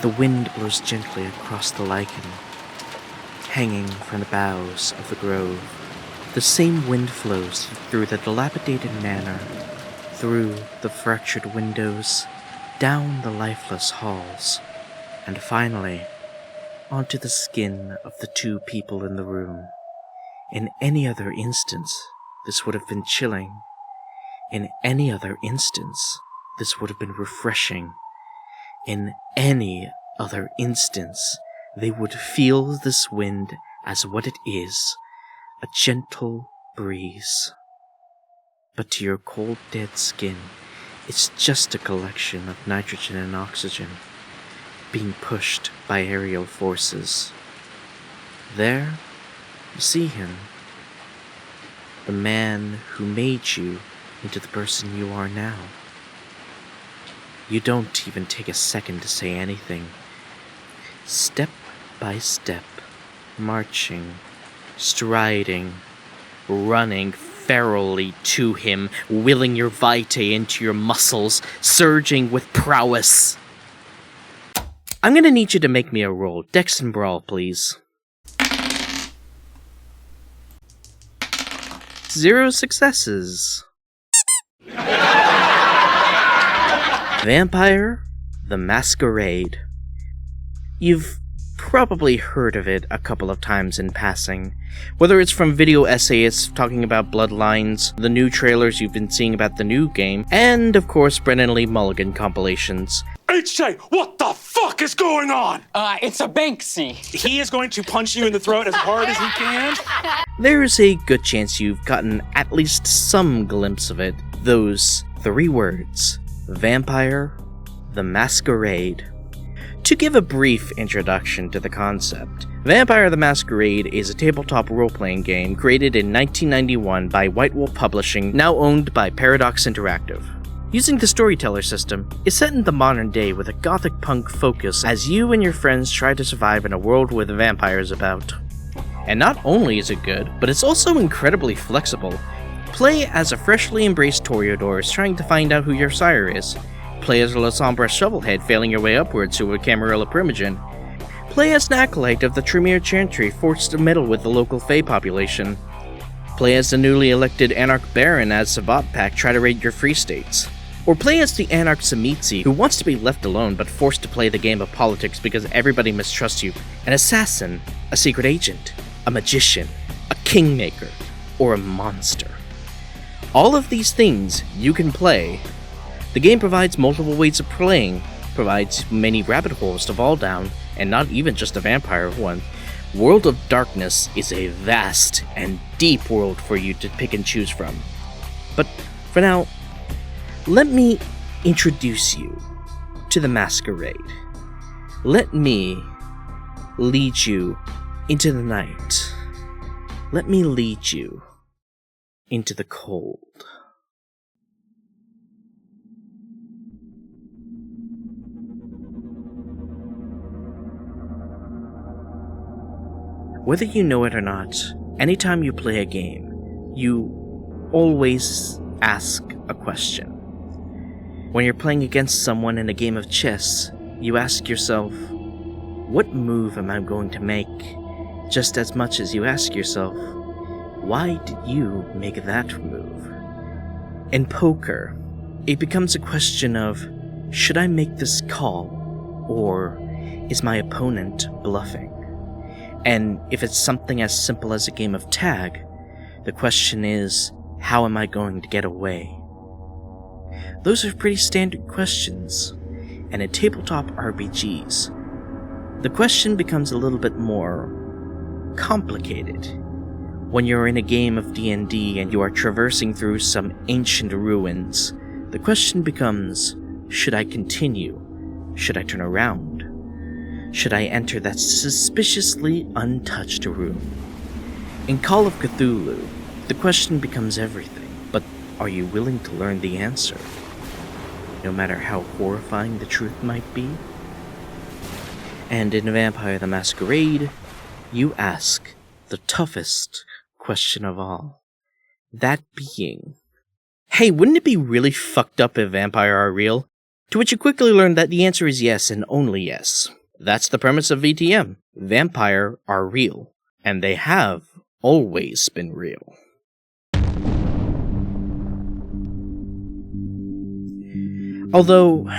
The wind blows gently across the lichen, hanging from the boughs of the grove. The same wind flows through the dilapidated manor, through the fractured windows, down the lifeless halls, and finally, onto the skin of the two people in the room. In any other instance, this would have been chilling. In any other instance, this would have been refreshing. In any other instance, they would feel this wind as what it is, a gentle breeze. But to your cold, dead skin, it's just a collection of nitrogen and oxygen being pushed by aerial forces. There, you see him, the man who made you into the person you are now. You don't even take a second to say anything. Step by step, marching, striding, running ferally to him, willing your vitae into your muscles, surging with prowess. I'm gonna need you to make me a roll. Dex and Brawl, please. 0 successes. Vampire the Masquerade. You've probably heard of it a couple of times in passing. Whether it's from video essayists talking about bloodlines, the new trailers you've been seeing about the new game, and of course Brennan Lee Mulligan compilations. HJ, what the fuck is going on? It's a Banksy. He is going to punch you in the throat as hard as he can. There's a good chance you've gotten at least some glimpse of it. Those 3 words. Vampire the Masquerade. To give a brief introduction to the concept, Vampire the Masquerade is a tabletop role-playing game created in 1991 by White Wolf Publishing, now owned by Paradox Interactive. Using the storyteller system, it's set in the modern day with a gothic punk focus as you and your friends try to survive in a world with vampires about. And not only is it good, but it's also incredibly flexible. Play as a freshly embraced Toreador trying to find out who your sire is. Play as a Lasombra shovelhead failing your way upwards to a Camarilla primogen. Play as an acolyte of the Tremere chantry forced to meddle with the local Fae population. Play as the newly elected Anarch Baron as Savat Pack try to raid your free states. Or play as the Anarch Tzimisce who wants to be left alone but forced to play the game of politics because everybody mistrusts you. An assassin, a secret agent, a magician, a kingmaker, or a monster. All of these things you can play. The game provides multiple ways of playing, provides many rabbit holes to fall down, and not even just a vampire one. World of Darkness is a vast and deep world for you to pick and choose from. But for now, let me introduce you to the Masquerade. Let me lead you into the night. Let me lead you into the cold. Whether you know it or not, anytime you play a game, you always ask a question. When you're playing against someone in a game of chess, you ask yourself, what move am I going to make? Just as much as you ask yourself, why did you make that move? In poker, it becomes a question of, should I make this call, or is my opponent bluffing? And if it's something as simple as a game of tag, the question is, how am I going to get away? Those are pretty standard questions, and in tabletop RPGs, the question becomes a little bit more complicated. When you're in a game of D&D and you are traversing through some ancient ruins, the question becomes, should I continue? Should I turn around? Should I enter that suspiciously untouched room? In Call of Cthulhu, the question becomes everything, but are you willing to learn the answer? No matter how horrifying the truth might be? And in Vampire the Masquerade, you ask the toughest question of all. That being, hey, wouldn't it be really fucked up if vampire are real? To which you quickly learn that the answer is yes and only yes. That's the premise of VTM. Vampire are real, and they have always been real. Although,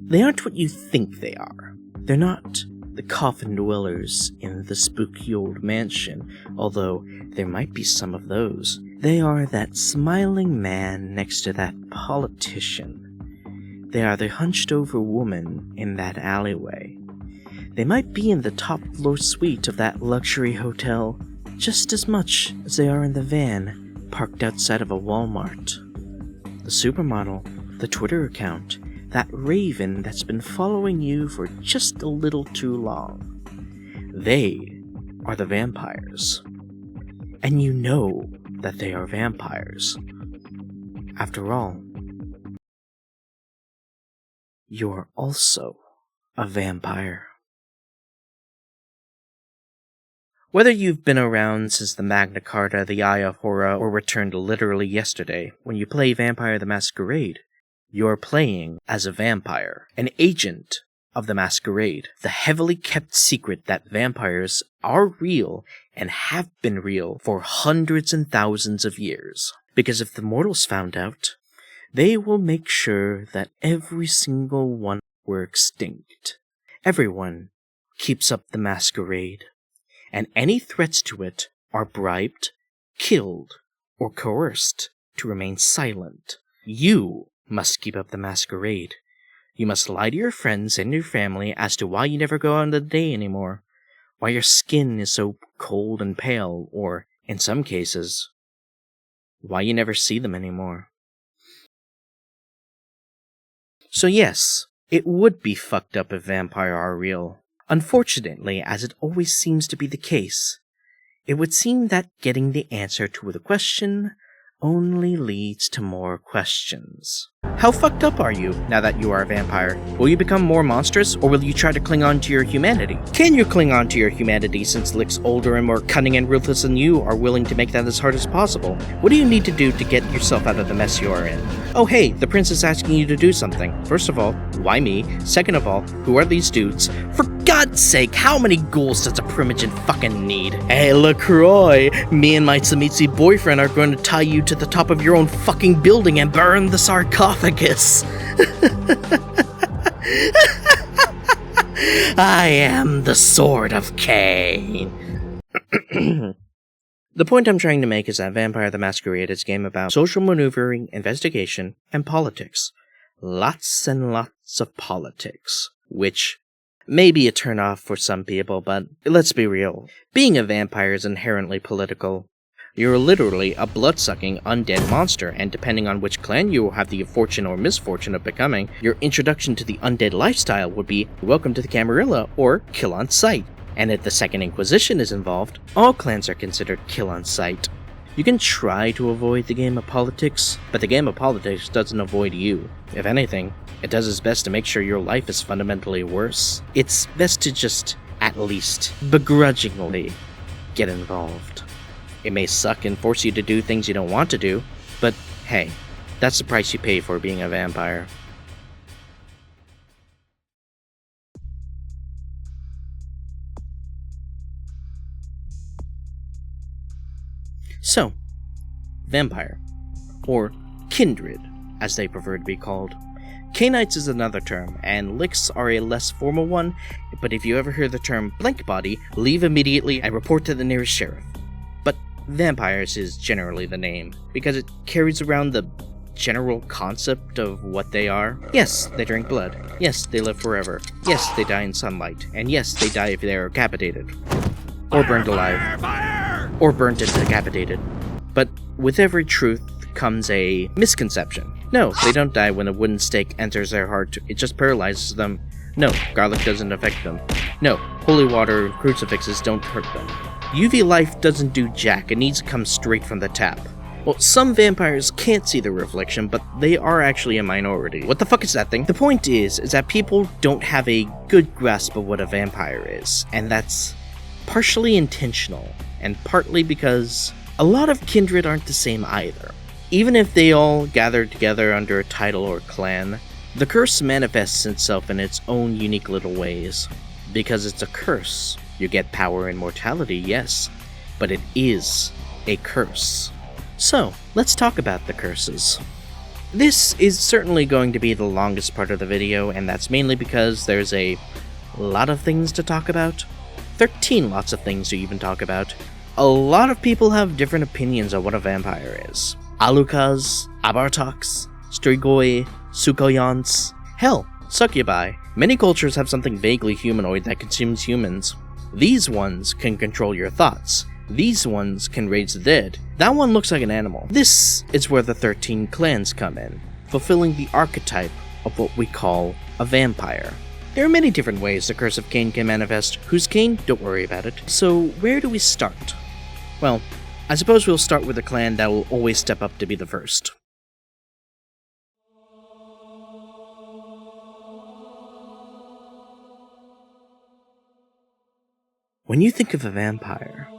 they aren't what you think they are. They're not the coffin dwellers in the spooky old mansion, although there might be some of those. They are that smiling man next to that politician. They are the hunched-over woman in that alleyway. They might be in the top-floor suite of that luxury hotel just as much as they are in the van parked outside of a Walmart. The supermodel, the Twitter account, that raven that's been following you for just a little too long. They are the vampires. And you know that they are vampires. After all, you're also a vampire. Whether you've been around since the Magna Carta, the Eye of Horror, or returned literally yesterday, when you play Vampire the Masquerade, you're playing as a vampire, an agent of the Masquerade, the heavily kept secret that vampires are real and have been real for hundreds and thousands of years. Because if the mortals found out, they will make sure that every single one were extinct. Everyone keeps up the Masquerade, and any threats to it are bribed, killed, or coerced to remain silent. You must keep up the Masquerade. You must lie to your friends and your family as to why you never go out on the day anymore, why your skin is so cold and pale, or, in some cases, why you never see them anymore. So yes, it would be fucked up if vampires are real. Unfortunately, as it always seems to be the case, it would seem that getting the answer to the question only leads to more questions. How fucked up are you now that you are a vampire? Will you become more monstrous, or will you try to cling on to your humanity? Can you cling on to your humanity since Lick's older and more cunning and ruthless than you are willing to make that as hard as possible? What do you need to do to get yourself out of the mess you are in? Oh hey, the prince is asking you to do something. First of all, why me? Second of all, who are these dudes? For God's sake, how many ghouls does a primogen fucking need? Hey LaCroix, me and my Tzimisce boyfriend are going to tie you to the top of your own fucking building and burn the sarcophagus. I am the Sword of Cain. The point I'm trying to make is that Vampire the Masquerade is a game about social maneuvering, investigation, and politics. Lots and lots of politics, which may be a turn-off for some people, but let's be real. Being a vampire is inherently political. You're literally a blood-sucking, undead monster, and depending on which clan you will have the fortune or misfortune of becoming, your introduction to the undead lifestyle would be welcome to the Camarilla or kill on sight. And if the Second Inquisition is involved, all clans are considered kill on sight. You can try to avoid the game of politics, but the game of politics doesn't avoid you. If anything, it does its best to make sure your life is fundamentally worse. It's best to just, at least, begrudgingly get involved. It may suck and force you to do things you don't want to do, but hey, that's the price you pay for being a vampire. So, vampire, or kindred, as they prefer to be called. Cainites is another term, and licks are a less formal one, but if you ever hear the term blank body, leave immediately and report to the nearest sheriff. But vampires is generally the name, because it carries around the general concept of what they are. Yes, they drink blood. Yes, they live forever. Yes, they die in sunlight. And yes, they die if they are decapitated. Or burned alive. Fire! Or burnt and decapitated. But with every truth comes a misconception. No, they don't die when a wooden stake enters their heart. It just paralyzes them. No, garlic doesn't affect them. No, holy water and crucifixes don't hurt them. UV life doesn't do jack. It needs to come straight from the tap. Well, some vampires can't see the reflection, but they are actually a minority. What the fuck is that thing? The point is that people don't have a good grasp of what a vampire is, and that's partially intentional, and partly because a lot of kindred aren't the same either. Even if they all gather together under a title or clan, The curse manifests itself in its own unique little ways. Because it's a curse, you get power and mortality, yes, but it is a curse. So, let's talk about the curses. This is certainly going to be the longest part of the video, and that's mainly because there's a lot of things to talk about. 13 lots of things to even talk about. A lot of people have different opinions on what a vampire is. Alukas, Abartoks, Strigoi, Sukoyants, hell, Succubi. Many cultures have something vaguely humanoid that consumes humans. These ones can control your thoughts. These ones can raise the dead. That one looks like an animal. This is where the 13 clans come in, fulfilling the archetype of what we call a vampire. There are many different ways the Curse of Cain can manifest. Who's Cain? Don't worry about it. So, where do we start? Well, I suppose we'll start with the clan that will always step up to be the first. When you think of a vampire,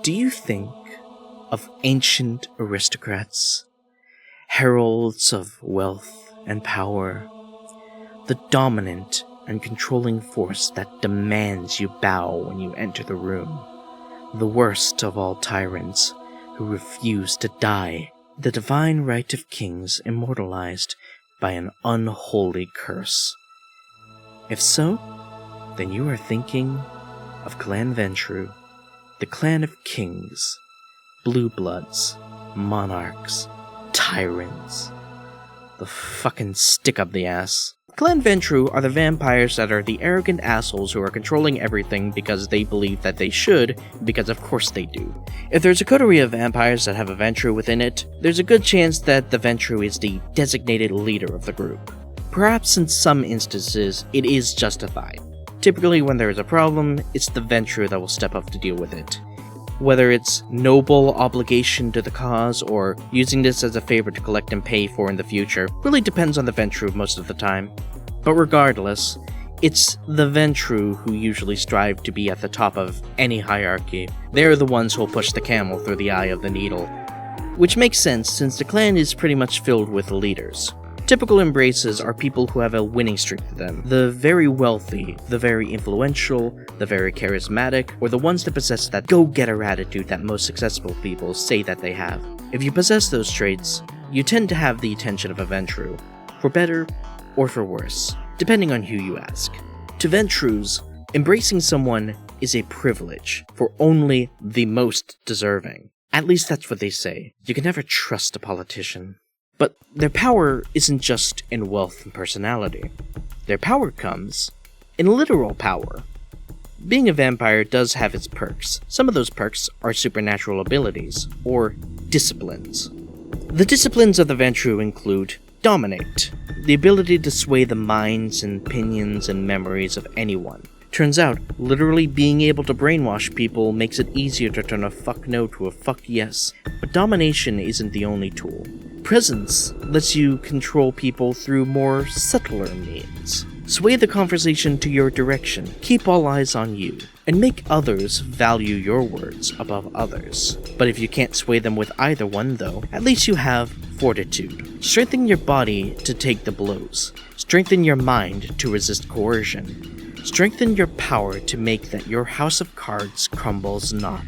do you think of ancient aristocrats, heralds of wealth and power, the dominant and controlling force that demands you bow when you enter the room, the worst of all tyrants who refuse to die, the divine right of kings immortalized by an unholy curse? If so, then you are thinking of Clan Ventrue, the clan of kings, blue bloods, monarchs, tyrants, the fucking stick up the ass. Clan Ventrue are the vampires that are the arrogant assholes who are controlling everything because they believe that they should, because of course they do. If there's a coterie of vampires that have a Ventrue within it, there's a good chance that the Ventrue is the designated leader of the group. Perhaps in some instances, it is justified. Typically when there is a problem, it's the Ventrue that will step up to deal with it. Whether it's noble obligation to the cause, or using this as a favor to collect and pay for in the future, really depends on the Ventrue most of the time. But regardless, it's the Ventrue who usually strive to be at the top of any hierarchy. They're the ones who'll push the camel through the eye of the needle. Which makes sense since the clan is pretty much filled with leaders. Typical embraces are people who have a winning streak to them. The very wealthy, the very influential, the very charismatic, or the ones that possess that go-getter attitude that most successful people say that they have. If you possess those traits, you tend to have the attention of a Ventrue, for better or for worse, depending on who you ask. To Ventrues, embracing someone is a privilege for only the most deserving. At least that's what they say. You can never trust a politician. But their power isn't just in wealth and personality. Their power comes in literal power. Being a vampire does have its perks. Some of those perks are supernatural abilities, or disciplines. The disciplines of the Ventrue include Dominate, the ability to sway the minds and opinions and memories of anyone. Turns out, literally being able to brainwash people makes it easier to turn a fuck no to a fuck yes. But domination isn't the only tool. Presence lets you control people through more subtler means. Sway the conversation to your direction, keep all eyes on you, and make others value your words above others. But if you can't sway them with either one though, at least you have Fortitude. Strengthen your body to take the blows. Strengthen your mind to resist coercion. Strengthen your power to make that your house of cards crumbles not.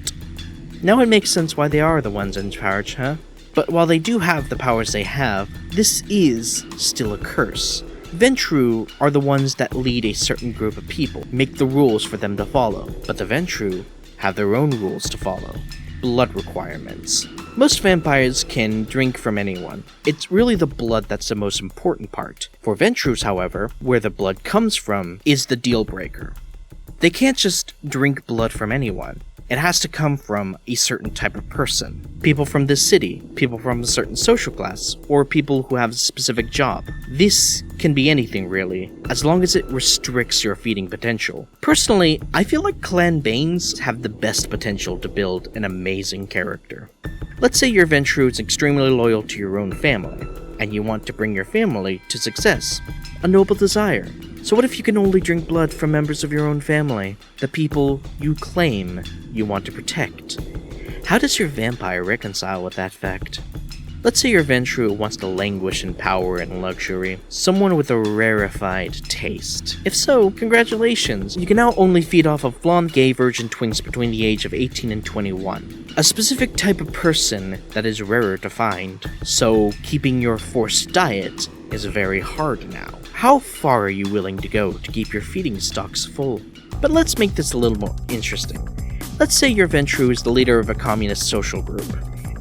Now it makes sense why they are the ones in charge, huh? But while they do have the powers they have, this is still a curse. Ventrue are the ones that lead a certain group of people, make the rules for them to follow, but the Ventrue have their own rules to follow. Blood requirements. Most vampires can drink from anyone. It's really the blood that's the most important part. For Ventrues, however, where the blood comes from is the deal breaker. They can't just drink blood from anyone. It has to come from a certain type of person. People from this city, people from a certain social class, or people who have a specific job. This can be anything really, as long as it restricts your feeding potential. Personally, I feel like Clan Banes have the best potential to build an amazing character. Let's say your Ventrue is extremely loyal to your own family, and you want to bring your family to success. A noble desire. So what if you can only drink blood from members of your own family, the people you claim you want to protect? How does your vampire reconcile with that fact? Let's say your Ventrue wants to languish in power and luxury, someone with a rarefied taste. If so, congratulations, you can now only feed off of blonde gay virgin twins between the age of 18 and 21. A specific type of person that is rarer to find, so keeping your forced diet is very hard now. How far are you willing to go to keep your feeding stocks full? But let's make this a little more interesting. Let's say your Ventrue is the leader of a communist social group,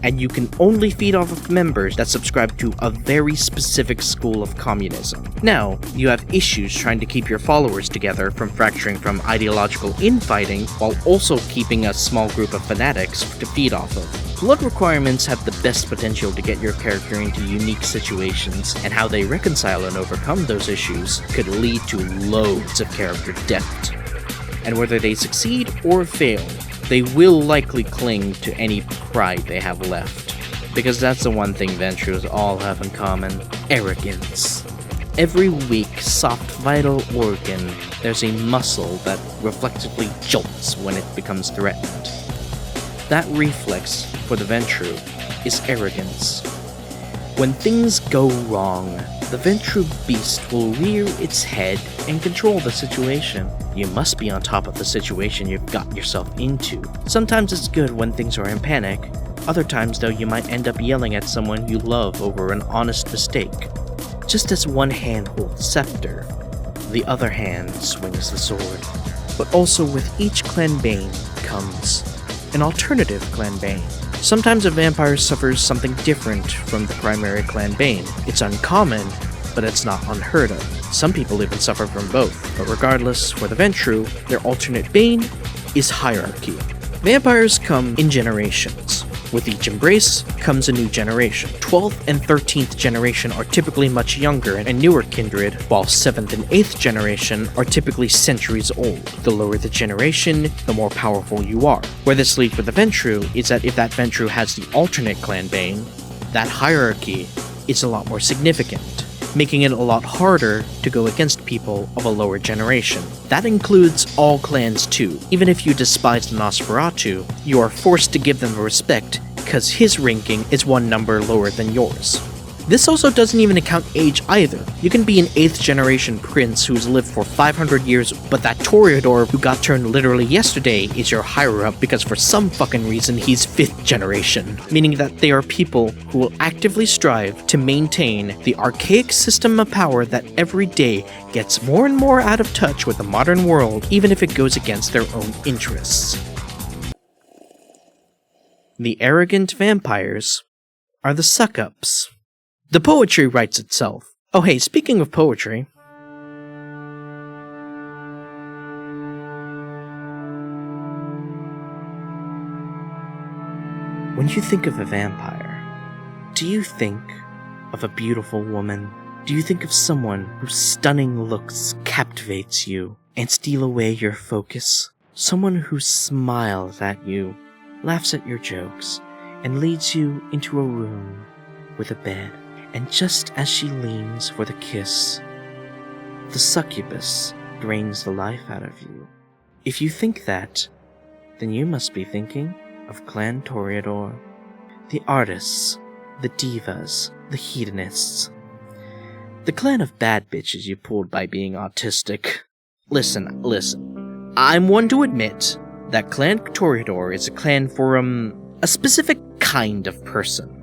and you can only feed off of members that subscribe to a very specific school of communism. Now, you have issues trying to keep your followers together from fracturing from ideological infighting while also keeping a small group of fanatics to feed off of. Blood requirements have the best potential to get your character into unique situations, and how they reconcile and overcome those issues could lead to loads of character depth. And whether they succeed or fail, they will likely cling to any pride they have left. Because that's the one thing Ventrues all have in common: arrogance. Every weak, soft, vital organ, there's a muscle that reflexively jolts when it becomes threatened. That reflex for the Ventrue is arrogance. When things go wrong, the Ventrue beast will rear its head and control the situation. You must be on top of the situation you've got yourself into. Sometimes it's good when things are in panic. Other times, though, you might end up yelling at someone you love over an honest mistake. Just as one hand holds scepter, the other hand swings the sword. But also with each clanbane comes an alternative clanbane. Sometimes a vampire suffers something different from the primary clanbane. It's uncommon, but it's not unheard of. Some people even suffer from both, but regardless, for the Ventrue, their alternate bane is hierarchy. Vampires come in generations. With each embrace comes a new generation. 12th and 13th generation are typically much younger and newer kindred, while 7th and 8th generation are typically centuries old. The lower the generation, the more powerful you are. Where this leads with the Ventrue is that if that Ventrue has the alternate clanbane, that hierarchy is a lot more significant, making it a lot harder to go against people of a lower generation. That includes all clans too. Even if you despise the Nosferatu, you are forced to give them respect because his ranking is one number lower than yours. This also doesn't even account age either. You can be an 8th generation prince who's lived for 500 years, but that Toreador who got turned literally yesterday is your higher up because for some fucking reason he's 5th generation, meaning that they are people who will actively strive to maintain the archaic system of power that every day gets more and more out of touch with the modern world, even if it goes against their own interests. The arrogant vampires are the suck-ups. The poetry writes itself. Oh hey, speaking of poetry, when you think of a vampire, do you think of a beautiful woman? Do you think of someone whose stunning looks captivates you and steal away your focus? Someone who smiles at you, laughs at your jokes, and leads you into a room with a bed. And just as she leans for the kiss, the succubus drains the life out of you. If you think that, then you must be thinking of Clan Toreador. The artists, the divas, the hedonists. The clan of bad bitches you pulled by being autistic. Listen. I'm one to admit that Clan Toreador is a clan for, a specific kind of person.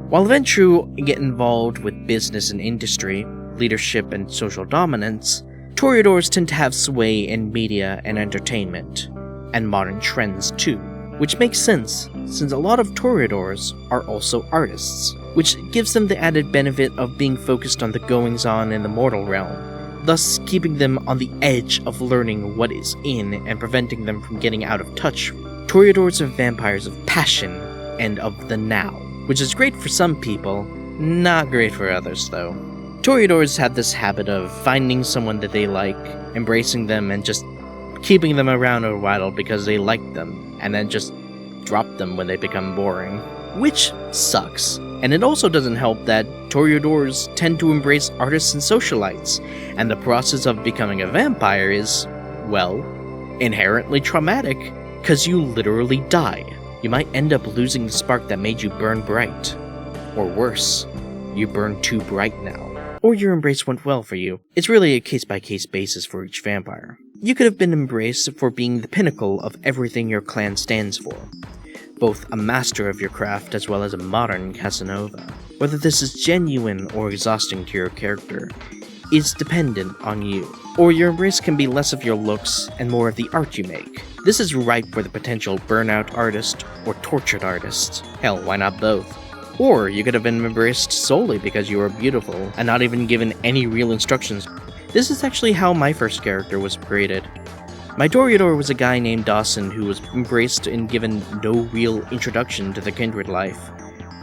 While Ventrue get involved with business and industry, leadership and social dominance, Toreadors tend to have sway in media and entertainment, and modern trends too, which makes sense since a lot of Toreadors are also artists, which gives them the added benefit of being focused on the goings-on in the mortal realm, thus keeping them on the edge of learning what is in and preventing them from getting out of touch. Toreadors are vampires of passion and of the now, which is great for some people, not great for others though. Toreadors have this habit of finding someone that they like, embracing them, and just keeping them around a while because they like them, and then just drop them when they become boring. Which sucks. And it also doesn't help that Toreadors tend to embrace artists and socialites, and the process of becoming a vampire is, well, inherently traumatic, because you literally die. You might end up losing the spark that made you burn bright. Or worse, you burn too bright now. Or your embrace went well for you. It's really a case-by-case basis for each vampire. You could have been embraced for being the pinnacle of everything your clan stands for. Both a master of your craft as well as a modern Casanova. Whether this is genuine or exhausting to your character is dependent on you. Or your embrace can be less of your looks and more of the art you make. This is ripe for the potential burnout artist or tortured artist. Hell, why not both? Or you could have been embraced solely because you were beautiful and not even given any real instructions. This is actually how my first character was created. My Toreador was a guy named Dawson who was embraced and given no real introduction to the kindred life.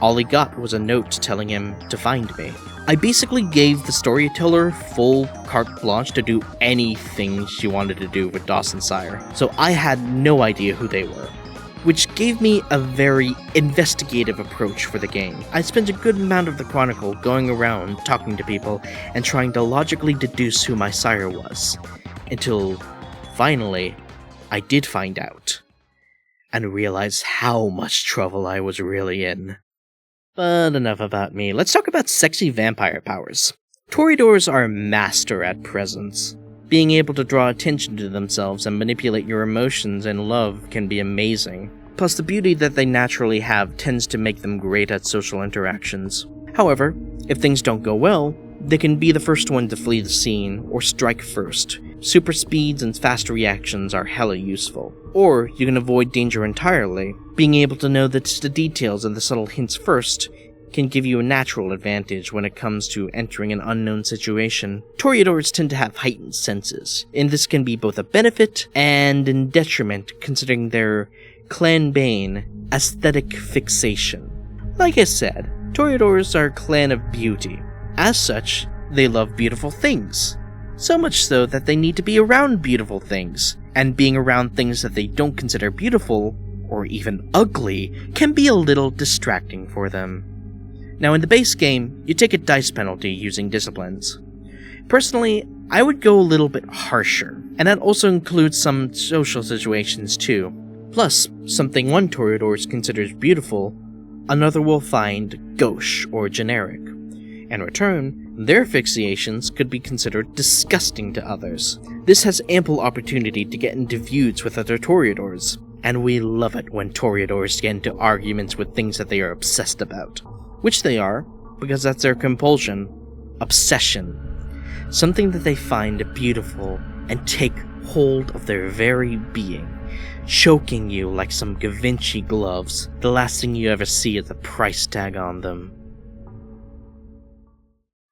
All he got was a note telling him to find me. I basically gave the storyteller full carte blanche to do anything she wanted to do with Dawson's sire, so I had no idea who they were, which gave me a very investigative approach for the game. I spent a good amount of the chronicle going around talking to people and trying to logically deduce who my sire was, until finally I did find out, and realize how much trouble I was really in. But enough about me, let's talk about sexy vampire powers. Toreadors are a master at presence. Being able to draw attention to themselves and manipulate your emotions and love can be amazing. Plus, the beauty that they naturally have tends to make them great at social interactions. However, if things don't go well, they can be the first one to flee the scene or strike first. Super speeds and fast reactions are hella useful. Or you can avoid danger entirely. Being able to know the details and the subtle hints first can give you a natural advantage when it comes to entering an unknown situation. Toreadors tend to have heightened senses, and this can be both a benefit and a detriment considering their clan bane aesthetic fixation. Like I said, Toreadors are a clan of beauty. As such, they love beautiful things. So much so that they need to be around beautiful things, and being around things that they don't consider beautiful, or even ugly, can be a little distracting for them. Now in the base game, you take a dice penalty using disciplines. Personally, I would go a little bit harsher, and that also includes some social situations too. Plus, something one Toreador considers beautiful, another will find gauche or generic. In return, their fixations could be considered disgusting to others. This has ample opportunity to get into feuds with other Toreadors, and we love it when Toreadors get into arguments with things that they are obsessed about. Which they are, because that's their compulsion, obsession. Something that they find beautiful and take hold of their very being, choking you like some Givenchy gloves, the last thing you ever see is the price tag on them.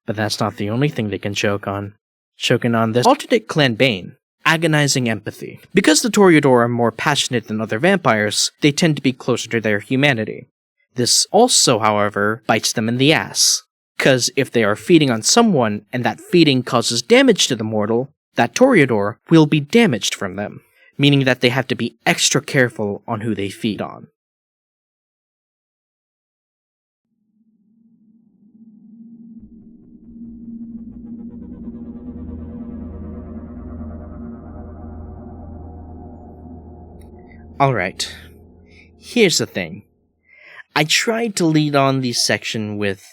But that's not the only thing they can choke on. Choking on this alternate clan bane, agonizing empathy. Because the Toreador are more passionate than other vampires, they tend to be closer to their humanity. This also, however, bites them in the ass. Cause if they are feeding on someone and that feeding causes damage to the mortal, that Toreador will be damaged from them, meaning that they have to be extra careful on who they feed on. Alright, here's the thing. I tried to lead on the section with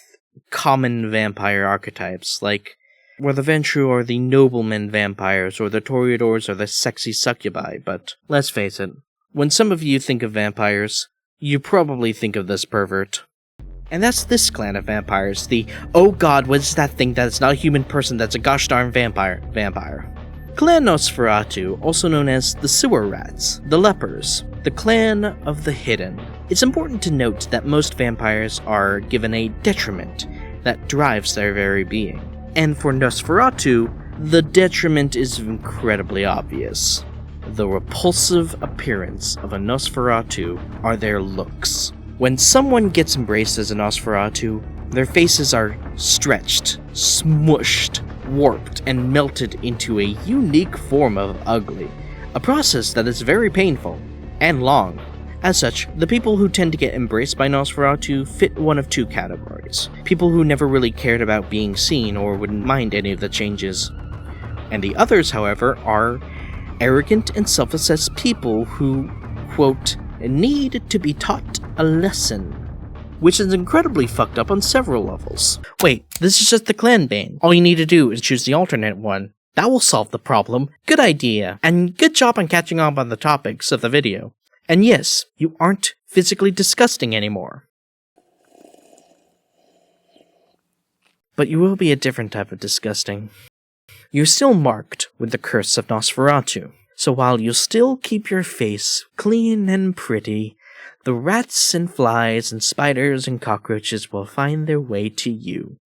common vampire archetypes, like were the Ventrue or the nobleman vampires, or the Toreadors or the sexy succubi, but let's face it, when some of you think of vampires, you probably think of this pervert. And that's this clan of vampires, the oh god, what's that thing that's not a human person that's a gosh darn vampire. Clan Nosferatu, also known as the Sewer Rats, the Lepers, the Clan of the Hidden. It's important to note that most vampires are given a detriment that drives their very being. And for Nosferatu, the detriment is incredibly obvious. The repulsive appearance of a Nosferatu are their looks. When someone gets embraced as a Nosferatu, their faces are stretched, smushed, warped, and melted into a unique form of ugly, a process that is very painful and long. As such, the people who tend to get embraced by Nosferatu fit one of two categories: people who never really cared about being seen or wouldn't mind any of the changes. And the others, however, are arrogant and self-obsessed people who, quote, need to be taught a lesson. which is incredibly fucked up on several levels. Wait, this is just the clan bane. All you need to do is choose the alternate one. That will solve the problem. Good idea. And good job on catching up on the topics of the video. And yes, you aren't physically disgusting anymore. But you will be a different type of disgusting. You're still marked with the curse of Nosferatu. So while you'll still keep your face clean and pretty, the rats and flies and spiders and cockroaches will find their way to you.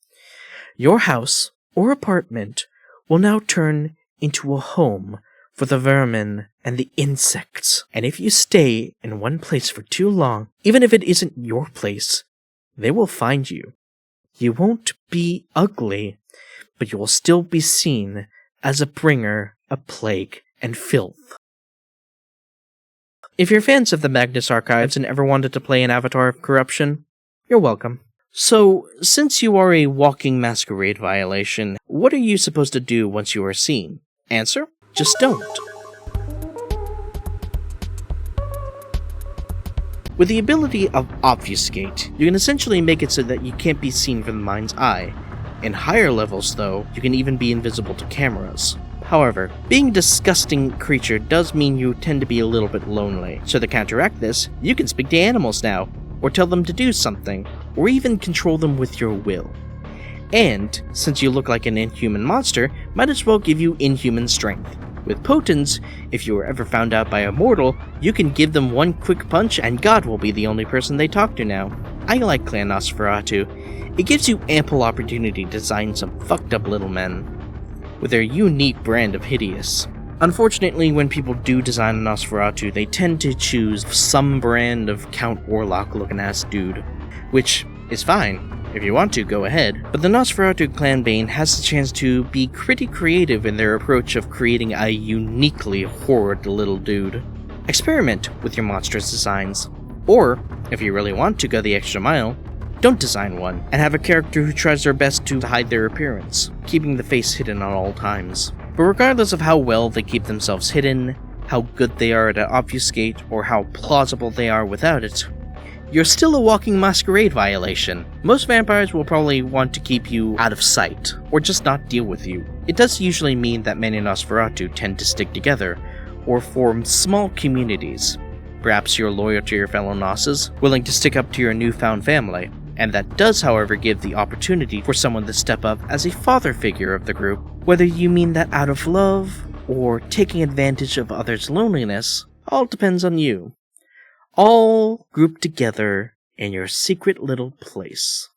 Your house or apartment will now turn into a home for the vermin and the insects. And if you stay in one place for too long, even if it isn't your place, they will find you. You won't be ugly, but you will still be seen as a bringer of plague and filth. If you're fans of the Magnus Archives and ever wanted to play an Avatar of Corruption, you're welcome. So, since you are a walking masquerade violation, what are you supposed to do once you are seen? Answer? Just don't. With the ability of Obfuscate, you can essentially make it so that you can't be seen from the mind's eye. In higher levels, though, you can even be invisible to cameras. However, being a disgusting creature does mean you tend to be a little bit lonely, so to counteract this, you can speak to animals now, or tell them to do something, or even control them with your will. And, since you look like an inhuman monster, might as well give you inhuman strength. With Potens, if you were ever found out by a mortal, you can give them one quick punch and God will be the only person they talk to now. I like Clan Nosferatu. It gives you ample opportunity to design some fucked up little men, with their unique brand of hideous. Unfortunately, when people do design a Nosferatu, they tend to choose some brand of Count Orlok looking ass dude, which is fine. If you want to, go ahead. But the Nosferatu clan bane has the chance to be pretty creative in their approach of creating a uniquely horrid little dude. Experiment with your monstrous designs. Or, if you really want to go the extra mile, don't design one, and have a character who tries their best to hide their appearance, keeping the face hidden at all times. But regardless of how well they keep themselves hidden, how good they are to obfuscate, or how plausible they are without it, you're still a walking masquerade violation. Most vampires will probably want to keep you out of sight, or just not deal with you. It does usually mean that many Nosferatu tend to stick together, or form small communities. Perhaps you're loyal to your fellow Nosses, willing to stick up to your newfound family, and that does, however, give the opportunity for someone to step up as a father figure of the group. Whether you mean that out of love, or taking advantage of others' loneliness, all depends on you. All grouped together in your secret little place.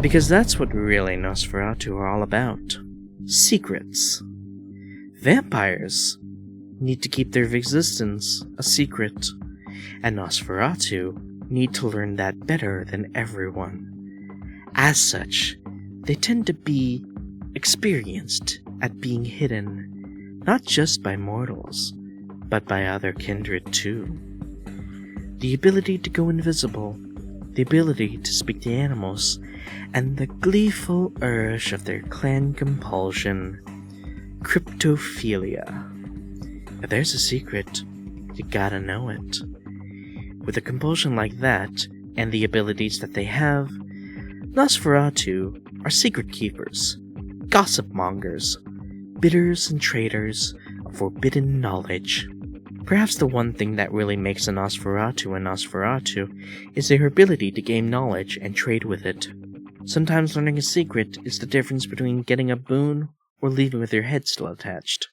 Because that's what really Nosferatu are all about. Secrets. Vampires need to keep their existence a secret, and Nosferatu need to learn that better than everyone. As such, they tend to be experienced at being hidden, not just by mortals, but by other kindred too. The ability to go invisible, the ability to speak to animals, and the gleeful urge of their clan compulsion, cryptophilia. If there's a secret, you gotta know it. With a compulsion like that, and the abilities that they have, Nosferatu are secret keepers, gossip mongers, bidders and traders of forbidden knowledge. Perhaps the one thing that really makes a Nosferatu is their ability to gain knowledge and trade with it. Sometimes learning a secret is the difference between getting a boon or leaving with your head still attached.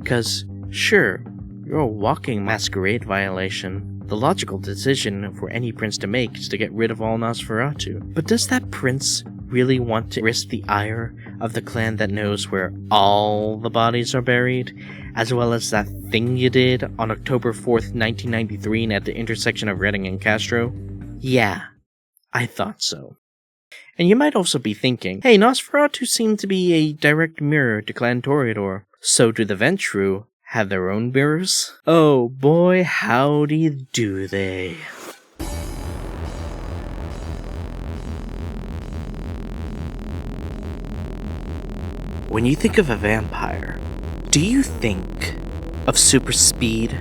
'Cause, sure, you're a walking masquerade violation. The logical decision for any prince to make is to get rid of all Nosferatu. But does that prince really want to risk the ire of the clan that knows where all the bodies are buried, as well as that thing you did on October 4th, 1993 at the intersection of Reading and Castro? Yeah, I thought so. And you might also be thinking, hey, Nosferatu seem to be a direct mirror to Clan Toreador. So do the Ventrue have their own mirrors? Oh boy, howdy do they. When you think of a vampire, do you think of super speed?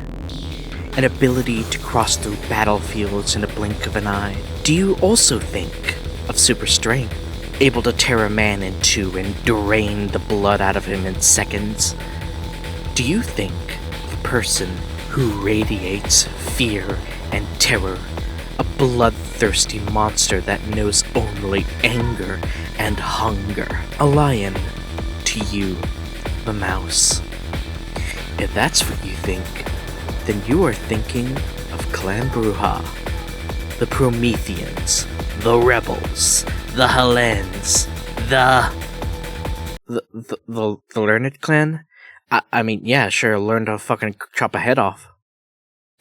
an ability to cross through battlefields in a blink of an eye? Do you also think of super strength, able to tear a man in two and drain the blood out of him in seconds? Do you think of a person who radiates fear and terror, a bloodthirsty monster that knows only anger and hunger? A lion to you, the mouse. If that's what you think, then you are thinking of Clan Brujah, the Prometheans, the Rebels, the Helens, the Learned Clan? I mean, yeah, sure, learn to fucking chop a head off.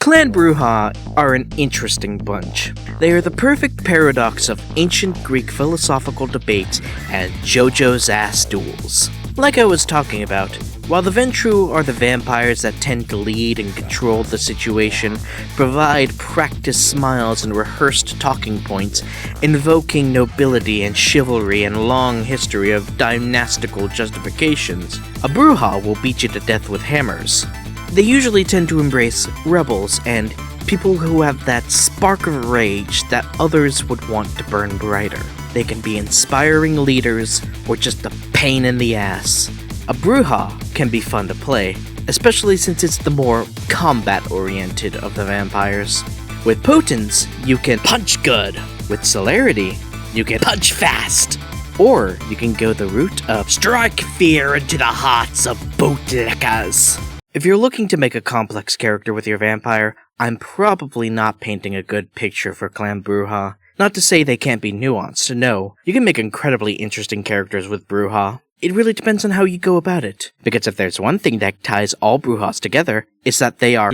Clan Brujah are an interesting bunch. They are the perfect paradox of ancient Greek philosophical debates and JoJo's ass duels. Like I was talking about, while the Ventrue are the vampires that tend to lead and control the situation, provide practiced smiles and rehearsed talking points, invoking nobility and chivalry and long history of dynastical justifications, a Brujah will beat you to death with hammers. They usually tend to embrace rebels and people who have that spark of rage that others would want to burn brighter. They can be inspiring leaders or just a pain in the ass. A Brujah can be fun to play, especially since it's the more combat-oriented of the vampires. With Potence, you can punch good. With Celerity, you can punch fast. Or you can go the route of strike fear into the hearts of bootlickers. If you're looking to make a complex character with your vampire, I'm probably not painting a good picture for Clan Brujah. Not to say they can't be nuanced, no. You can make incredibly interesting characters with Brujah. It really depends on how you go about it. Because if there's one thing that ties all Brujahs together, it's that they are...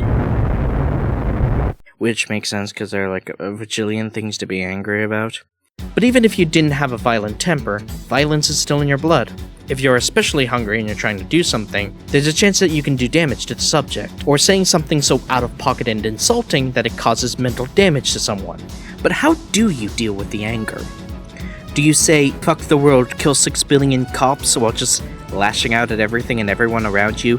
Which makes sense because there are like a bajillion things to be angry about. But even if you didn't have a violent temper, violence is still in your blood. If you're especially hungry and you're trying to do something, there's a chance that you can do damage to the subject, or saying something so out of pocket and insulting that it causes mental damage to someone. But how do you deal with the anger? Do you say, fuck the world, kill 6 billion cops while just lashing out at everything and everyone around you?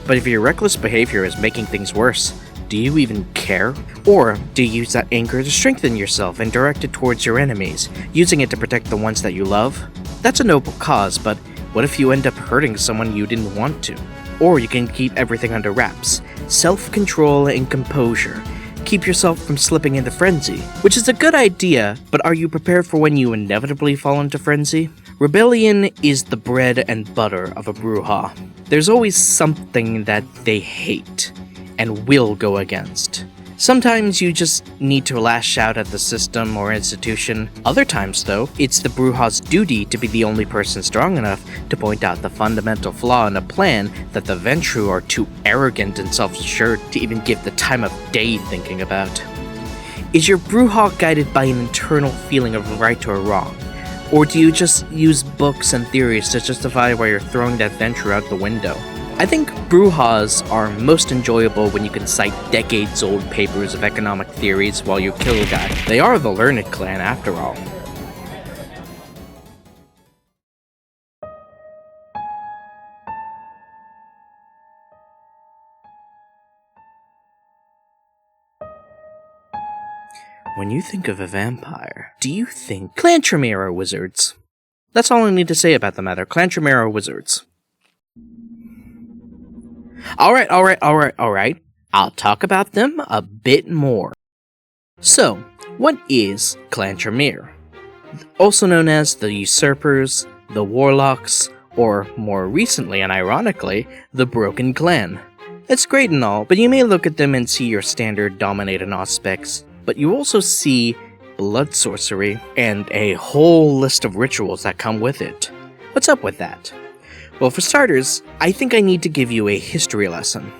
But if your reckless behavior is making things worse, do you even care? Or do you use that anger to strengthen yourself and direct it towards your enemies, using it to protect the ones that you love? That's a noble cause, but what if you end up hurting someone you didn't want to? Or you can keep everything under wraps. Self-control and composure. Keep yourself from slipping into frenzy, which is a good idea, but are you prepared for when you inevitably fall into frenzy? Rebellion is the bread and butter of a Brujah. There's always something that they hate and will go against. Sometimes you just need to lash out at the system or institution. Other times, though, it's the Brujah's duty to be the only person strong enough to point out the fundamental flaw in a plan that the Ventrue are too arrogant and self-assured to even give the time of day thinking about. Is your Brujah guided by an internal feeling of right or wrong? Or do you just use books and theories to justify why you're throwing that Ventrue out the window? I think Brujahs are most enjoyable when you can cite decades-old papers of economic theories while you kill a guy. They are the learned clan, after all. When you think of a vampire, do you think Clan Tremere are wizards? That's all I need to say about the matter. Clan Tremere are wizards. Alright. I'll talk about them a bit more. So, what is Clan Tremere? Also known as the Usurpers, the Warlocks, or more recently and ironically, the Broken Clan. It's great and all, but you may look at them and see your standard dominated aspects, but you also see blood sorcery and a whole list of rituals that come with it. What's up with that? Well, for starters, I think I need to give you a history lesson.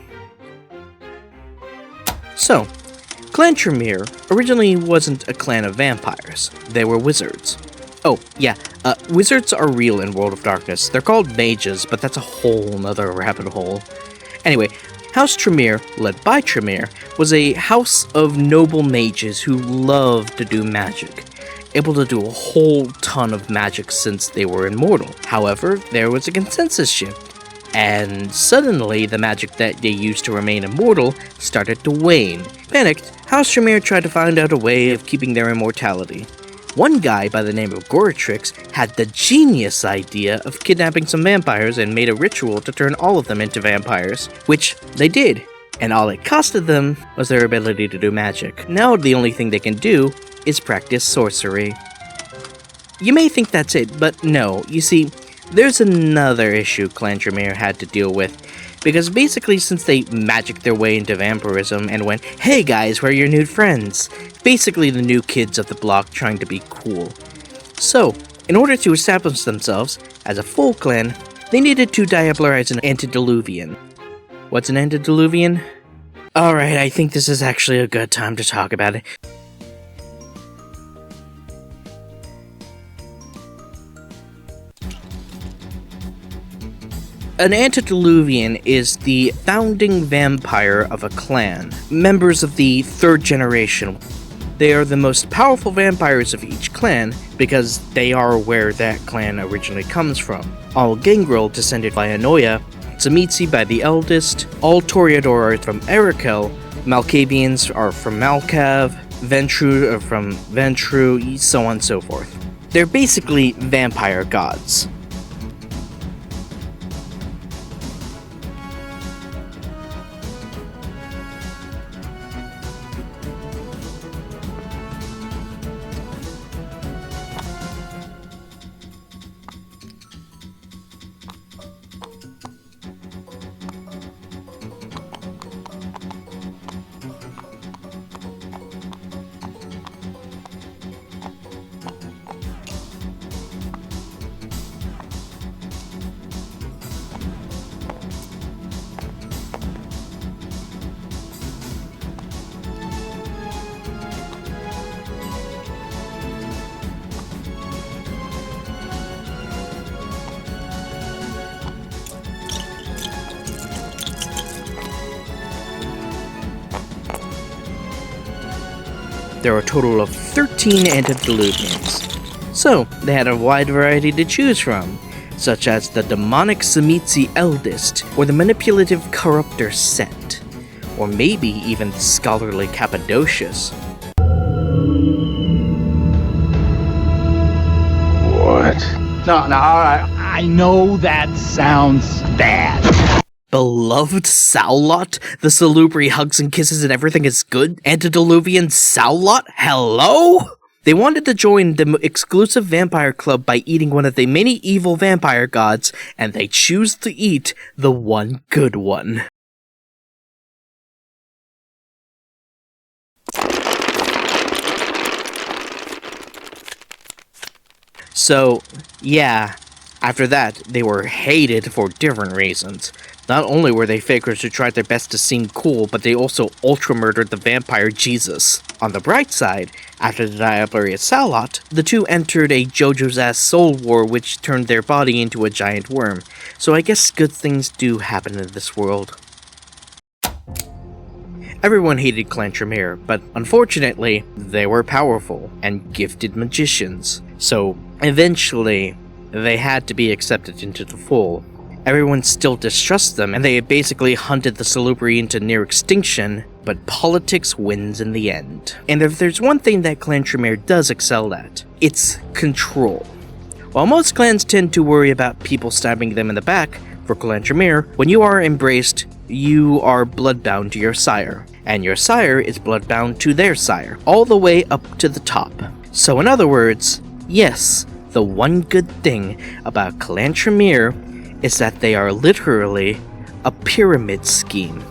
So, Clan Tremere originally wasn't a clan of vampires. They were wizards. Oh, yeah, wizards are real in World of Darkness. They're called mages, but that's a whole nother rabbit hole. Anyway, House Tremere, led by Tremere, was a house of noble mages who loved to do magic. Able to do a whole ton of magic since they were immortal. However, there was a consensus shift. and suddenly the magic that they used to remain immortal started to wane. Panicked, House Tremere tried to find out a way of keeping their immortality. One guy by the name of Goratrix had the genius idea of kidnapping some vampires and made a ritual to turn all of them into vampires, which they did, and all it costed them was their ability to do magic. Now the only thing they can do is practice sorcery. You may think that's it, but no. You see, there's another issue Clan Tremere had to deal with, because basically since they magicked their way into vampirism and went, "Hey guys, we're your new friends," basically the new kids of the block trying to be cool. So, in order to establish themselves as a full clan, they needed to diablerize an antediluvian. What's an antediluvian? Alright, I think this is actually a good time to talk about it. An antediluvian is the founding vampire of a clan, members of the third generation. They are the most powerful vampires of each clan because they are where that clan originally comes from. All Gangrel descended by Anoia, Tzimisce by the eldest, all Toreador are from Erikel, Malkavians are from Malkav, Ventrue are from Ventrue, so on and so forth. They're basically vampire gods. There are a total of 13 antediluvians. So, they had a wide variety to choose from, such as the demonic Tzimisce Eldest, or the manipulative Corruptor Set, or maybe even the scholarly Cappadocius. What? No, alright, I know that sounds bad. Beloved Saulot, the Salubri hugs and kisses and everything is good? Antediluvian Saulot? Hello? They wanted to join the exclusive vampire club by eating one of the many evil vampire gods, and they choose to eat the one good one. So, yeah, after that, they were hated for different reasons. Not only were they fakers who tried their best to seem cool, but they also ultra-murdered the vampire Jesus. On the bright side, after the diablerie of Saulot, the two entered a JoJo's-ass soul war which turned their body into a giant worm. So I guess good things do happen in this world. Everyone hated Clan Tremere, but unfortunately, they were powerful and gifted magicians. So, eventually, they had to be accepted into the fold. Everyone still distrusts them, and they basically hunted the Salubri into near extinction, but politics wins in the end. And if there's one thing that Clan Tremere does excel at, it's control. While most clans tend to worry about people stabbing them in the back, for Clan Tremere, when you are embraced, you are bloodbound to your sire, and your sire is bloodbound to their sire, all the way up to the top. So in other words, yes, the one good thing about Clan Tremere is that they are literally a pyramid scheme.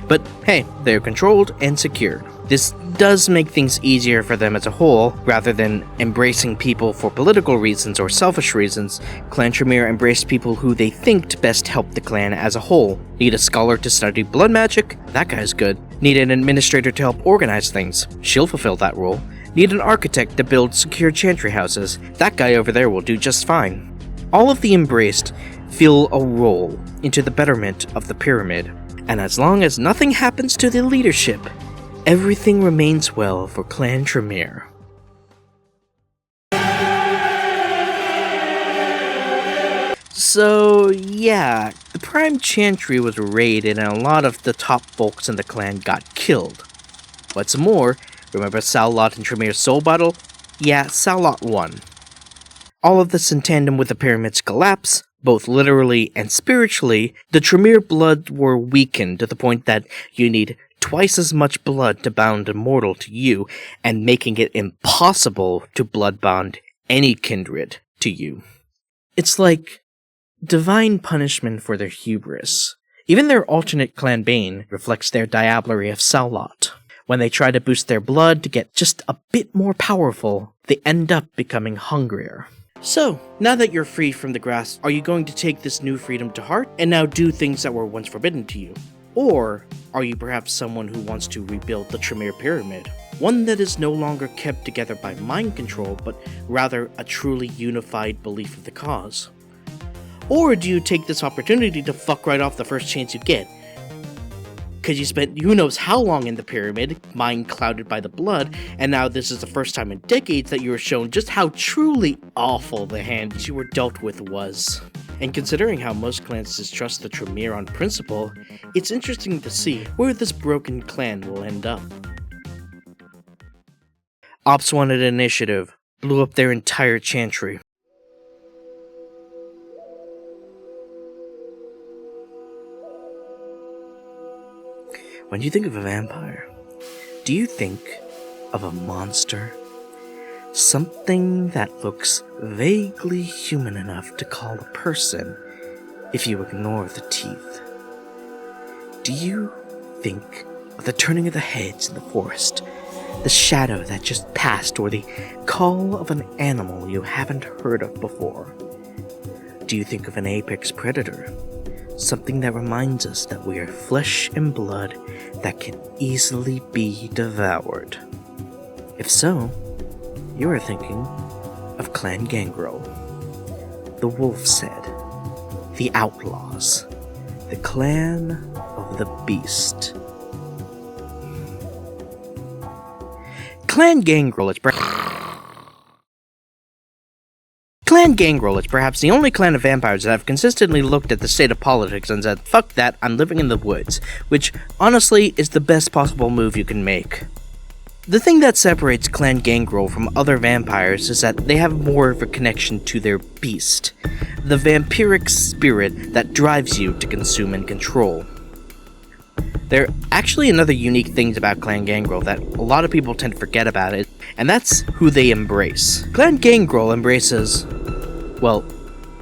But hey, they're controlled and secured. This does make things easier for them as a whole, rather than embracing people for political reasons or selfish reasons. Clan Tremere embraced people who they think best help the clan as a whole. Need a scholar to study blood magic? That guy's good. Need an administrator to help organize things? She'll fulfill that role. Need an architect to build secure chantry houses? That guy over there will do just fine. All of the embraced feel a role into the betterment of the pyramid, and as long as nothing happens to the leadership, everything remains well for Clan Tremere. So, yeah, the Prime Chantry was raided and a lot of the top folks in the clan got killed. What's more, remember Salot and Tremere's soul battle? Yeah, Salot won. All of this in tandem with the pyramid's collapse, both literally and spiritually, the Tremere blood were weakened to the point that you need twice as much blood to bound a mortal to you, and making it impossible to bloodbond any kindred to you. It's like divine punishment for their hubris. Even their alternate clan bane reflects their diablerie of Salot. When they try to boost their blood to get just a bit more powerful, they end up becoming hungrier. So, now that you're free from the grasp, are you going to take this new freedom to heart and now do things that were once forbidden to you? Or are you perhaps someone who wants to rebuild the Tremere Pyramid? One that is no longer kept together by mind control, but rather a truly unified belief of the cause? Or do you take this opportunity to fuck right off the first chance you get? Because you spent who knows how long in the pyramid, mind clouded by the blood, and now this is the first time in decades that you were shown just how truly awful the hand you were dealt with was. And considering how most clans distrust the Tremere on principle, it's interesting to see where this broken clan will end up. Ops wanted initiative, blew up their entire chantry. When you think of a vampire, do you think of a monster? Something that looks vaguely human enough to call a person if you ignore the teeth. Do you think of the turning of the heads in the forest, the shadow that just passed, or the call of an animal you haven't heard of before? Do you think of an apex predator? Something that reminds us that we are flesh and blood that can easily be devoured. If so, you are thinking of Clan Gangrel. The wolf said, the outlaws, the clan of the beast. Clan Gangrel is perhaps the only clan of vampires that have consistently looked at the state of politics and said, fuck that, I'm living in the woods, which honestly is the best possible move you can make. The thing that separates Clan Gangrel from other vampires is that they have more of a connection to their beast, the vampiric spirit that drives you to consume and control. There are actually another unique things about Clan Gangrel that a lot of people tend to forget about it, and that's who they embrace. Clan Gangrel embraces, well,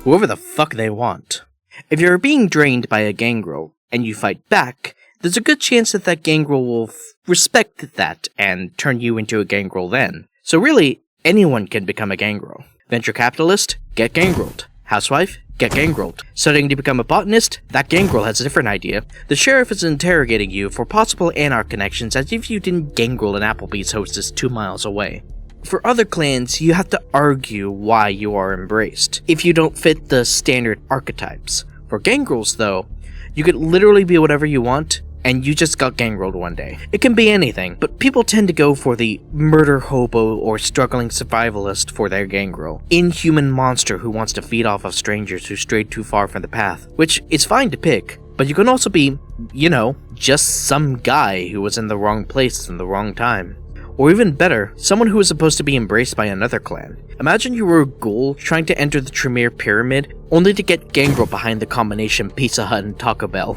whoever the fuck they want. If you're being drained by a Gangrel, and you fight back, there's a good chance that that Gangrel will respect that and turn you into a Gangrel then. So really, anyone can become a Gangrel. Venture capitalist? Get Gangreled. Housewife? Get Gangreled. Studying to become a botanist? That Gangrel has a different idea. The sheriff is interrogating you for possible Anarch connections as if you didn't Gangrel an Applebee's hostess 2 miles away. For other clans, you have to argue why you are embraced, if you don't fit the standard archetypes. For Gangrels, though, you could literally be whatever you want, and you just got gangreled one day. It can be anything, but people tend to go for the murder hobo or struggling survivalist for their gangrel. Inhuman monster who wants to feed off of strangers who strayed too far from the path, which is fine to pick, but you can also be, you know, just some guy who was in the wrong place in the wrong time. Or even better, someone who was supposed to be embraced by another clan. Imagine you were a ghoul trying to enter the Tremere Pyramid, only to get gangrel behind the combination Pizza Hut and Taco Bell.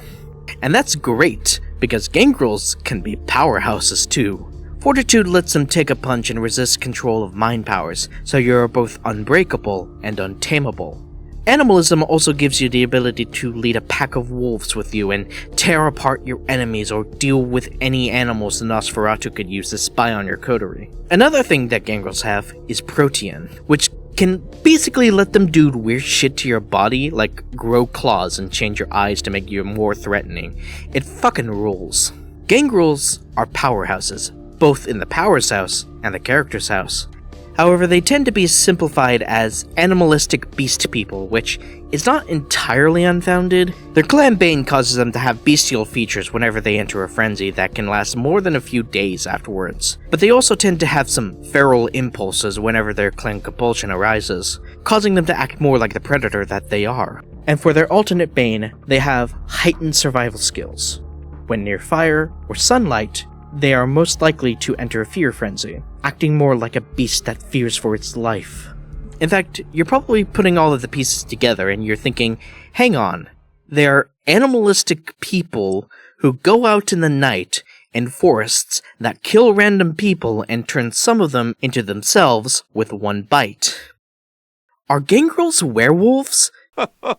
And that's great, because gangrels can be powerhouses too. Fortitude lets them take a punch and resist control of mind powers, so you're both unbreakable and untamable. Animalism also gives you the ability to lead a pack of wolves with you and tear apart your enemies or deal with any animals the Nosferatu could use to spy on your coterie. Another thing that gangrels have is protean, which can basically let them do weird shit to your body, like grow claws and change your eyes to make you more threatening. It fucking rules. Gangrels are powerhouses, both in the Power's house and the Character's house. However, they tend to be simplified as animalistic beast people, which is not entirely unfounded. Their clan bane causes them to have bestial features whenever they enter a frenzy that can last more than a few days afterwards. But they also tend to have some feral impulses whenever their clan compulsion arises, causing them to act more like the predator that they are. And for their alternate bane, they have heightened survival skills. When near fire or sunlight, they are most likely to enter a fear frenzy, acting more like a beast that fears for its life. In fact, you're probably putting all of the pieces together and you're thinking, hang on, they're animalistic people who go out in the night in forests that kill random people and turn some of them into themselves with one bite. Are gangrels werewolves?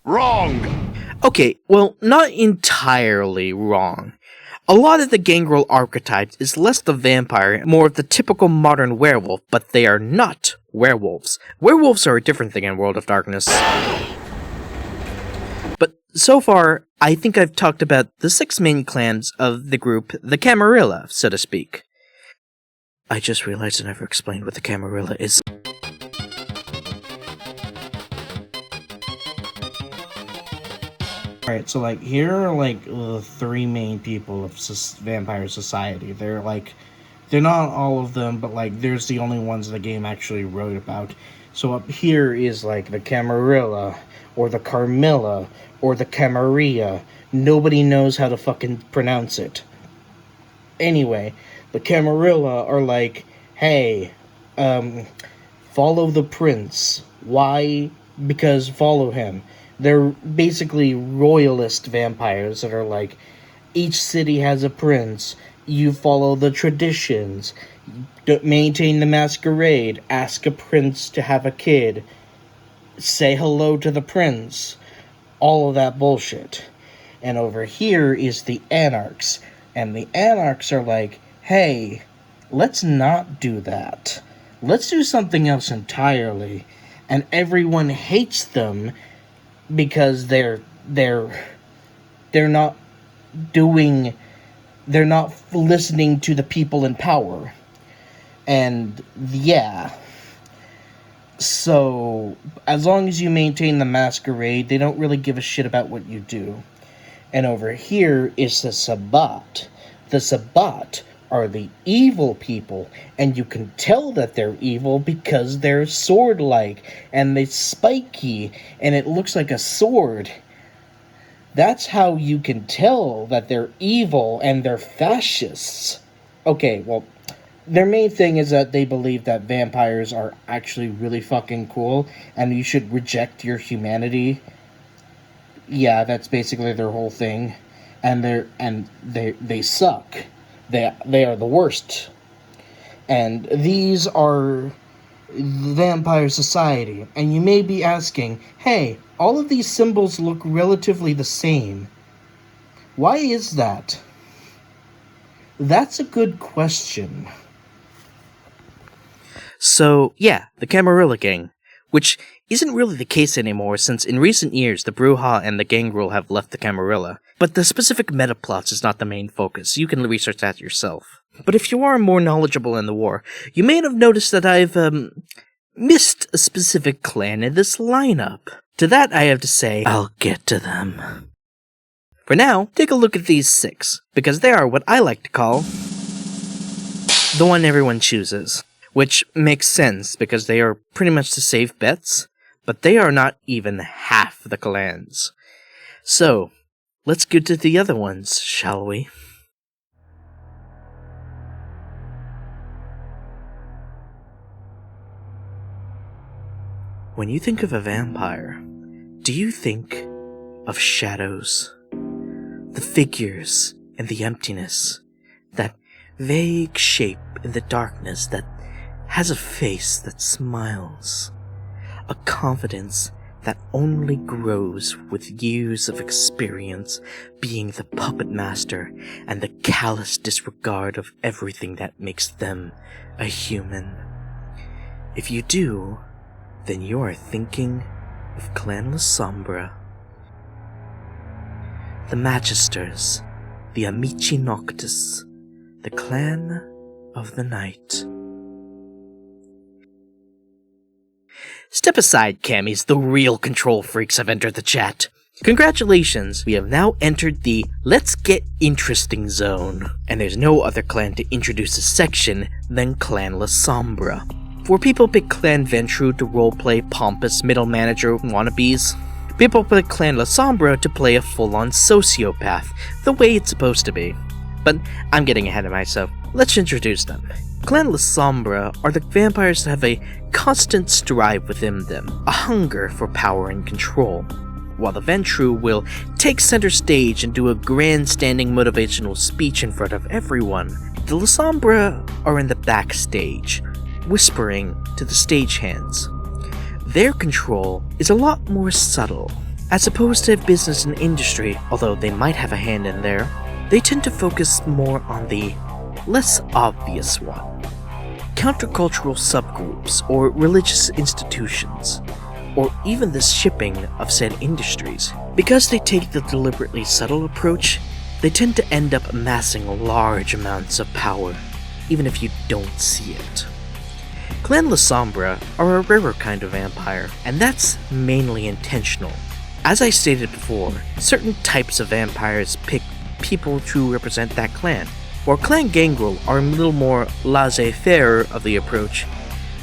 Wrong! Okay, well, not entirely wrong. A lot of the gangrel archetypes is less the vampire, more of the typical modern werewolf, but they are not werewolves. Werewolves are a different thing in World of Darkness. But so far, I think I've talked about the 6 main clans of the group, the Camarilla, so to speak. I just realized I never explained what the Camarilla is. Alright, so here are the 3 main people of vampire society. They're not all of them, but there's the only ones the game actually wrote about. So up here is the Camarilla, or the Carmilla, or the Camarilla. Nobody knows how to fucking pronounce it. Anyway, the Camarilla are hey, follow the prince. Why? Because follow him. They're basically royalist vampires that are each city has a prince, you follow the traditions, maintain the masquerade, ask a prince to have a kid, say hello to the prince, all of that bullshit. And over here is the anarchs, and the anarchs are hey, let's not do that. Let's do something else entirely. And everyone hates them because they're not listening to the people in power. And yeah. So as long as you maintain the masquerade, they don't really give a shit about what you do. And over here is the Sabbat. The Sabbat are the evil people, and you can tell that they're evil because they're sword-like, and they're spiky, and it looks like a sword. That's how you can tell that they're evil and they're fascists. Okay, well, their main thing is that they believe that vampires are actually really fucking cool, and you should reject your humanity. Yeah, that's basically their whole thing. And they suck. They are the worst. And these are vampire society. And you may be asking, hey, all of these symbols look relatively the same. Why is that? That's a good question. So, yeah, the Camarilla gang, which isn't really the case anymore since in recent years the Brujah and the Gangrel have left the Camarilla. But the specific metaplots is not the main focus, you can research that yourself. But if you are more knowledgeable in the war, you may have noticed that I've, missed a specific clan in this lineup. To that I have to say, I'll get to them. For now, take a look at these 6, because they are what I like to call the one everyone chooses. Which makes sense, because they are pretty much the safe bets, but they are not even half the clans. So, let's get to the other ones, shall we? When you think of a vampire, do you think of shadows? The figures and the emptiness, that vague shape in the darkness that has a face that smiles, a confidence that only grows with years of experience being the puppet master and the callous disregard of everything that makes them a human. If you do, then you are thinking of Clan Lasombra. The Magisters, the Amici Noctis, the Clan of the Night. Step aside, Cammies, the real control freaks have entered the chat. Congratulations, we have now entered the Let's Get Interesting zone, and there's no other clan to introduce a section than Clan Lasombra. For people pick Clan Ventrue to roleplay pompous middle manager wannabes, People pick Clan Lasombra to play a full-on sociopath, the way it's supposed to be. But I'm getting ahead of myself. Let's introduce them. Clan Lasombra are the vampires that have a constant strive within them, a hunger for power and control. While the Ventrue will take center stage and do a grandstanding motivational speech in front of everyone, the Lasombra are in the backstage, whispering to the stagehands. Their control is a lot more subtle. As opposed to business and industry, although they might have a hand in there, they tend to focus more on the less obvious one. Countercultural subgroups or religious institutions, or even the shipping of said industries. Because they take the deliberately subtle approach, they tend to end up amassing large amounts of power, even if you don't see it. Clan Lasombra are a rarer kind of vampire, and that's mainly intentional. As I stated before, certain types of vampires pick people to represent that clan. While Clan Gangrel are a little more laissez-faire of the approach,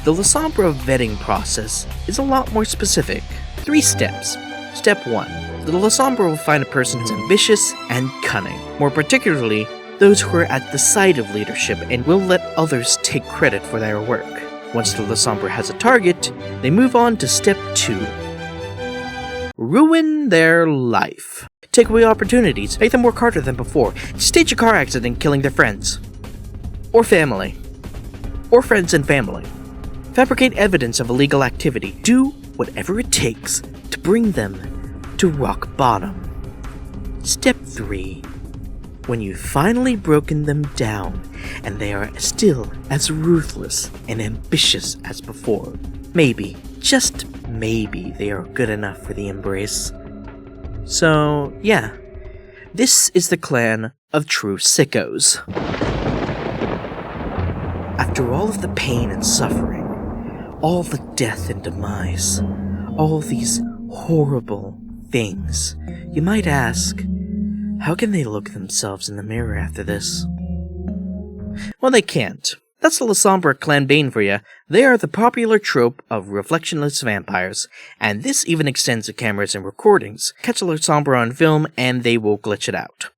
the Lasombra vetting process is a lot more specific. 3 steps. Step 1. The Lasombra will find a person who's ambitious and cunning, more particularly those who are at the side of leadership and will let others take credit for their work. Once the Lasombra has a target, they move on to step 2. Ruin their life. Take away opportunities, make them work harder than before, stage a car accident killing their friends. Or family. Or friends and family. Fabricate evidence of illegal activity. Do whatever it takes to bring them to rock bottom. Step 3. When you've finally broken them down, and they are still as ruthless and ambitious as before, maybe, just maybe, they are good enough for the embrace. So, yeah, this is the clan of true sickos. After all of the pain and suffering, all the death and demise, all these horrible things, you might ask, how can they look themselves in the mirror after this? Well, they can't. That's the Lasombra clan bane for you. They are the popular trope of reflectionless vampires, and this even extends to cameras and recordings. Catch a Lasombra on film, and they will glitch it out.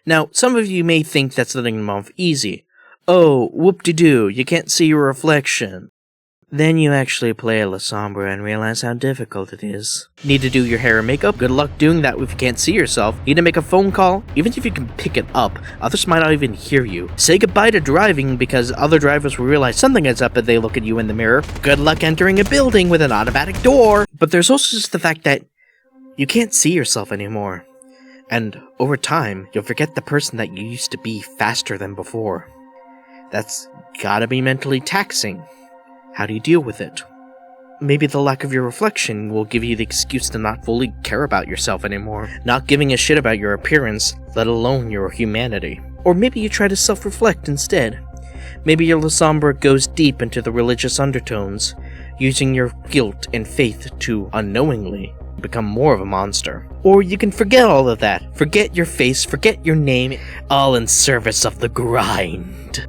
Now, some of you may think that's letting them off easy. Oh, whoop-de-doo, you can't see your reflection. Then you actually play a Lasombra and realize how difficult it is. Need to do your hair and makeup? Good luck doing that if you can't see yourself. Need to make a phone call? Even if you can pick it up, others might not even hear you. Say goodbye to driving because other drivers will realize something is up if they look at you in the mirror. Good luck entering a building with an automatic door. But there's also just the fact that you can't see yourself anymore. And over time, you'll forget the person that you used to be faster than before. That's gotta be mentally taxing. How do you deal with it? Maybe the lack of your reflection will give you the excuse to not fully care about yourself anymore, not giving a shit about your appearance, let alone your humanity. Or maybe you try to self-reflect instead. Maybe your Lasombra goes deep into the religious undertones, using your guilt and faith to, unknowingly, become more of a monster. Or you can forget all of that, forget your face, forget your name, all in service of the grind.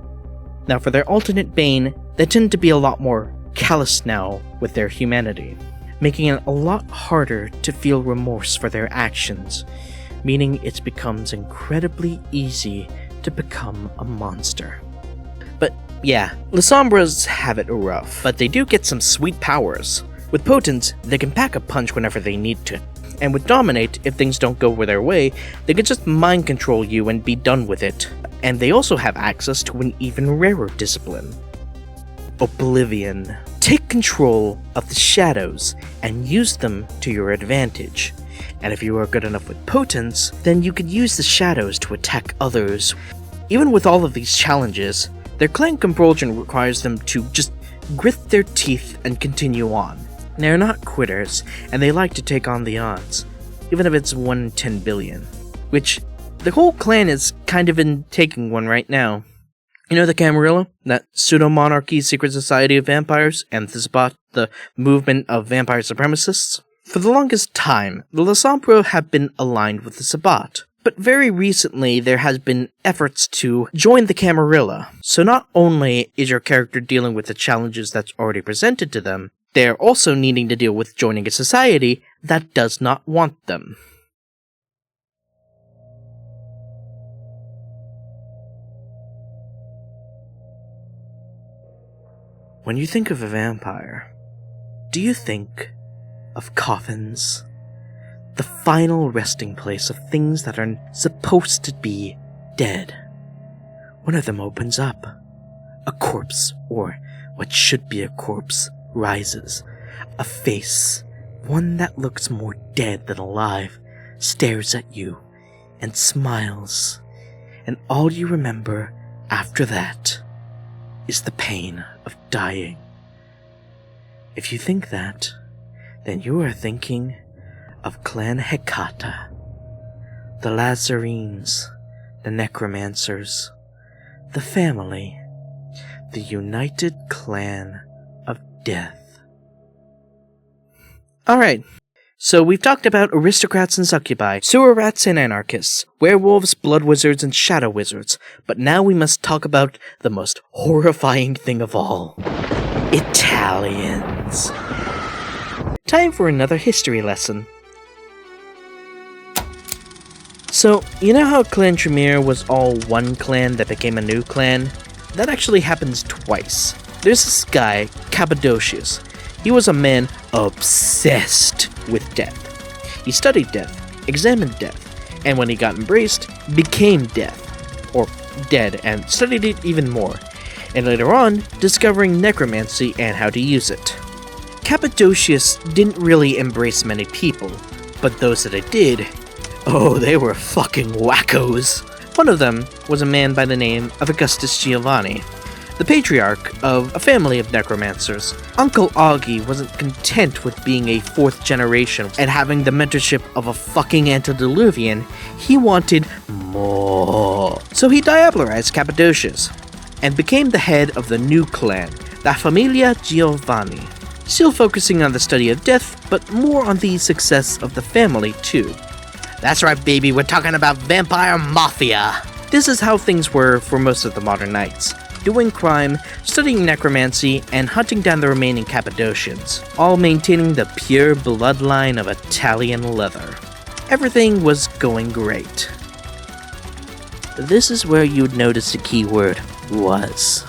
Now for their alternate bane, they tend to be a lot more callous now with their humanity, making it a lot harder to feel remorse for their actions, meaning it becomes incredibly easy to become a monster. But yeah, Lasombras have it rough, but they do get some sweet powers. With Potence, they can pack a punch whenever they need to, and with Dominate, if things don't go their way, they can just mind control you and be done with it. And they also have access to an even rarer discipline. Oblivion. Take control of the shadows and use them to your advantage. And if you are good enough with Potence, then you can use the shadows to attack others. Even with all of these challenges, their clan compulsion requires them to just grit their teeth and continue on. They're not quitters, and they like to take on the odds, even if it's 1 in 10 billion. Which, the whole clan is kind of in taking one right now. You know the Camarilla? That pseudo-monarchy secret society of vampires? And the Sabbat, the movement of vampire supremacists? For the longest time, the Lasombra have been aligned with the Sabbat. But very recently, there has been efforts to join the Camarilla. So not only is your character dealing with the challenges that's already presented to them, they're also needing to deal with joining a society that does not want them. When you think of a vampire, do you think of coffins? The final resting place of things that are supposed to be dead. One of them opens up. A corpse, or what should be a corpse, rises. A face, one that looks more dead than alive, stares at you and smiles. And all you remember after that is the pain of dying. If you think that, then you are thinking of Clan Hecata, the Lazarines, the Necromancers, the family, the United Clan of Death. Alright, so we've talked about aristocrats and succubi, sewer rats and anarchists, werewolves, blood wizards, and shadow wizards, but now we must talk about the most horrifying thing of all. Italians. Time for another history lesson. So, you know how Clan Tremere was all one clan that became a new clan? That actually happens twice. There's this guy, Cappadocius. He was a man obsessed with death. He studied death, examined death, and when he got embraced, became death, or dead, and studied it even more, and later on, discovering necromancy and how to use it. Cappadocius didn't really embrace many people, but those that it did, oh, they were fucking wackos. One of them was a man by the name of Augustus Giovanni, the patriarch of a family of necromancers. Uncle Augie wasn't content with being a fourth generation and having the mentorship of a fucking antediluvian. He wanted more. So he diablerized Cappadocius and became the head of the new clan, La Familia Giovanni. Still focusing on the study of death, but more on the success of the family too. That's right, baby, we're talking about vampire mafia. This is how things were for most of the modern knights. Doing crime, studying necromancy, and hunting down the remaining Cappadocians, all maintaining the pure bloodline of Italian leather. Everything was going great. This is where you'd notice the key word, was.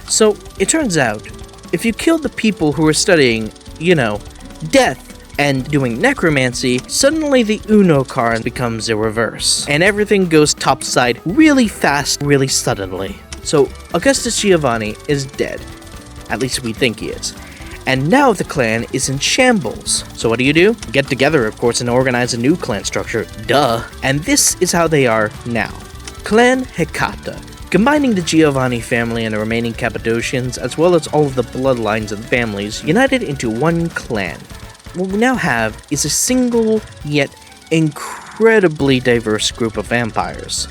So, it turns out, if you killed the people who were studying, death, and doing necromancy, suddenly the Uno card becomes a reverse, and everything goes topside really fast, really suddenly. So, Augustus Giovanni is dead. At least we think he is. And now the clan is in shambles. So what do? Get together, of course, and organize a new clan structure. Duh. And this is how they are now. Clan Hecata, combining the Giovanni family and the remaining Cappadocians, as well as all of the bloodlines and families, united into one clan. What we now have is a single, yet incredibly diverse group of vampires.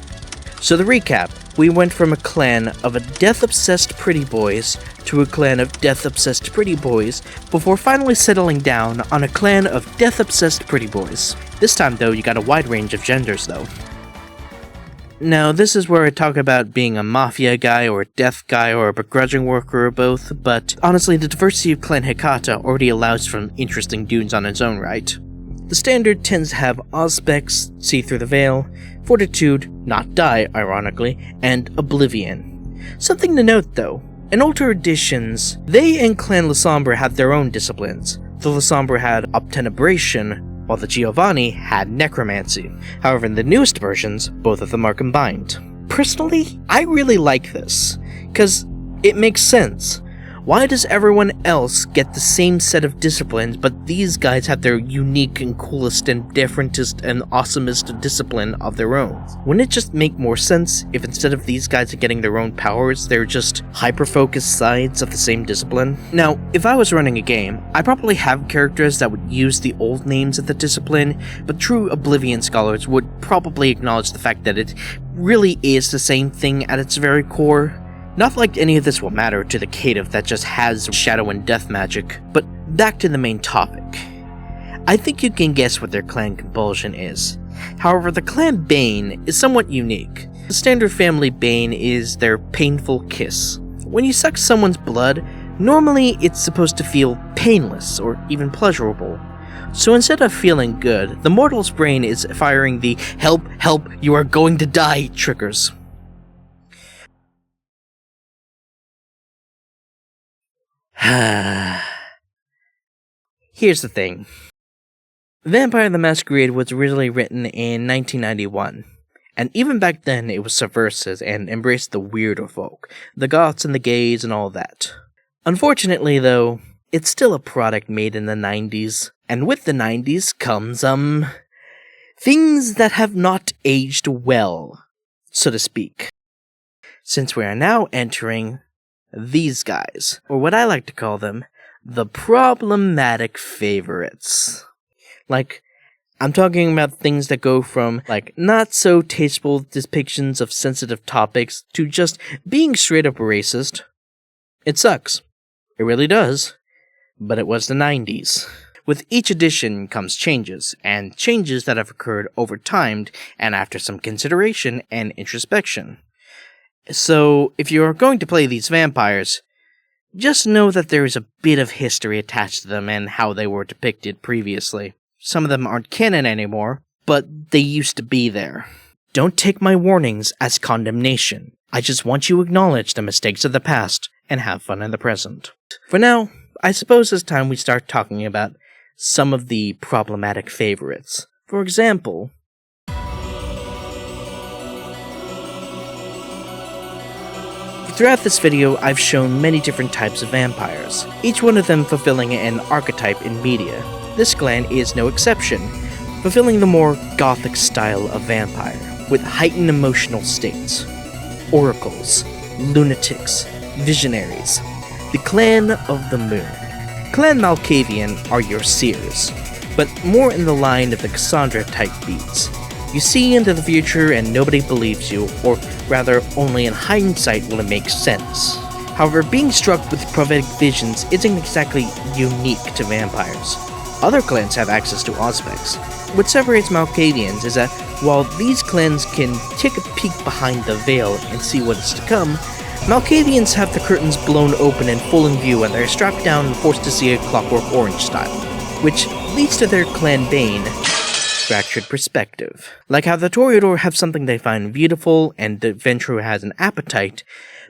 So the recap, we went from a clan of death-obsessed pretty boys to a clan of death-obsessed pretty boys, before finally settling down on a clan of death-obsessed pretty boys. This time, though, you got a wide range of genders, though. Now, this is where I talk about being a mafia guy, or a death guy, or a begrudging worker, or both, but honestly, the diversity of Clan Hecata already allows for interesting dudes on its own right. The standard tends to have Auspex, See Through the Veil, Fortitude, Not Die, ironically, and Oblivion. Something to note, though, in older editions, they and Clan Lasombra had their own disciplines. The Lasombra had Obtenebration, while the Giovanni had Necromancy. However, in the newest versions, both of them are combined. Personally, I really like this, because it makes sense. Why does everyone else get the same set of disciplines, but these guys have their unique and coolest and differentest and awesomest discipline of their own? Wouldn't it just make more sense if instead of these guys getting their own powers, they're just hyper-focused sides of the same discipline? Now, if I was running a game, I'd probably have characters that would use the old names of the discipline, but true Oblivion scholars would probably acknowledge the fact that it really is the same thing at its very core. Not like any of this will matter to the caitiff that just has shadow and death magic, but back to the main topic. I think you can guess what their clan compulsion is. However, the clan Bane is somewhat unique. The standard family Bane is their painful kiss. When you suck someone's blood, normally it's supposed to feel painless or even pleasurable. So instead of feeling good, the mortal's brain is firing the "help, help, you are going to die" triggers. Here's the thing. Vampire the Masquerade was originally written in 1991, and even back then it was subversive and embraced the weirder folk, the goths and the gays and all that. Unfortunately though, it's still a product made in the 90s, and with the 90s comes, things that have not aged well, so to speak. Since we are now entering these guys, or what I like to call them, the problematic favorites. Like, I'm talking about things that go from, not so tasteful depictions of sensitive topics to just being straight up racist. It sucks. It really does. But it was the 90s. With each edition comes changes, and changes that have occurred over time and after some consideration and introspection. So, if you are going to play these vampires, just know that there is a bit of history attached to them and how they were depicted previously. Some of them aren't canon anymore, but they used to be there. Don't take my warnings as condemnation. I just want you to acknowledge the mistakes of the past and have fun in the present. For now, I suppose it's time we start talking about some of the problematic favorites. For example, throughout this video, I've shown many different types of vampires, each one of them fulfilling an archetype in media. This clan is no exception, fulfilling the more gothic style of vampire, with heightened emotional states. Oracles, lunatics, visionaries. The Clan of the Moon. Clan Malkavian are your seers, but more in the line of the Cassandra-type beats. You see into the future and nobody believes you, or rather, only in hindsight will it make sense. However, being struck with prophetic visions isn't exactly unique to vampires. Other clans have access to aspects. What separates Malkavians is that while these clans can take a peek behind the veil and see what is to come, Malkavians have the curtains blown open and full in view and they're strapped down and forced to see a Clockwork Orange style, which leads to their clan bane, fractured perspective. Like how the Toreador have something they find beautiful and the Ventrue has an appetite,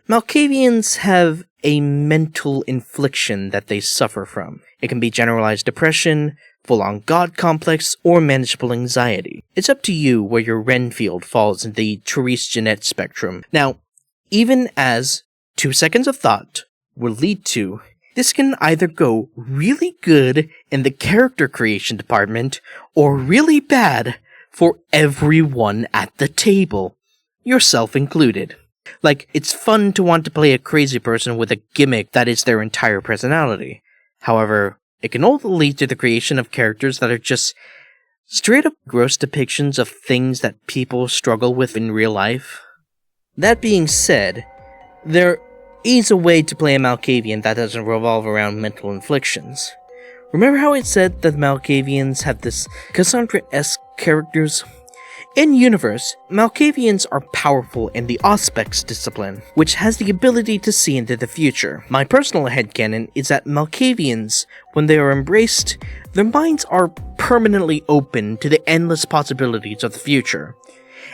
Malkavians have a mental infliction that they suffer from. It can be generalized depression, full-on god complex, or manageable anxiety. It's up to you where your Renfield falls in the Therese Jeanette spectrum. Now, even as 2 seconds of thought will lead to, this can either go really good in the character creation department, or really bad for everyone at the table, yourself included. Like, it's fun to want to play a crazy person with a gimmick that is their entire personality. However, it can also lead to the creation of characters that are just straight-up gross depictions of things that people struggle with in real life. That being said, there is a way to play a Malkavian that doesn't revolve around mental inflictions. Remember how it said that Malkavians have this Cassandra-esque characters? In universe, Malkavians are powerful in the Auspex discipline, which has the ability to see into the future. My personal headcanon is that Malkavians, when they are embraced, their minds are permanently open to the endless possibilities of the future.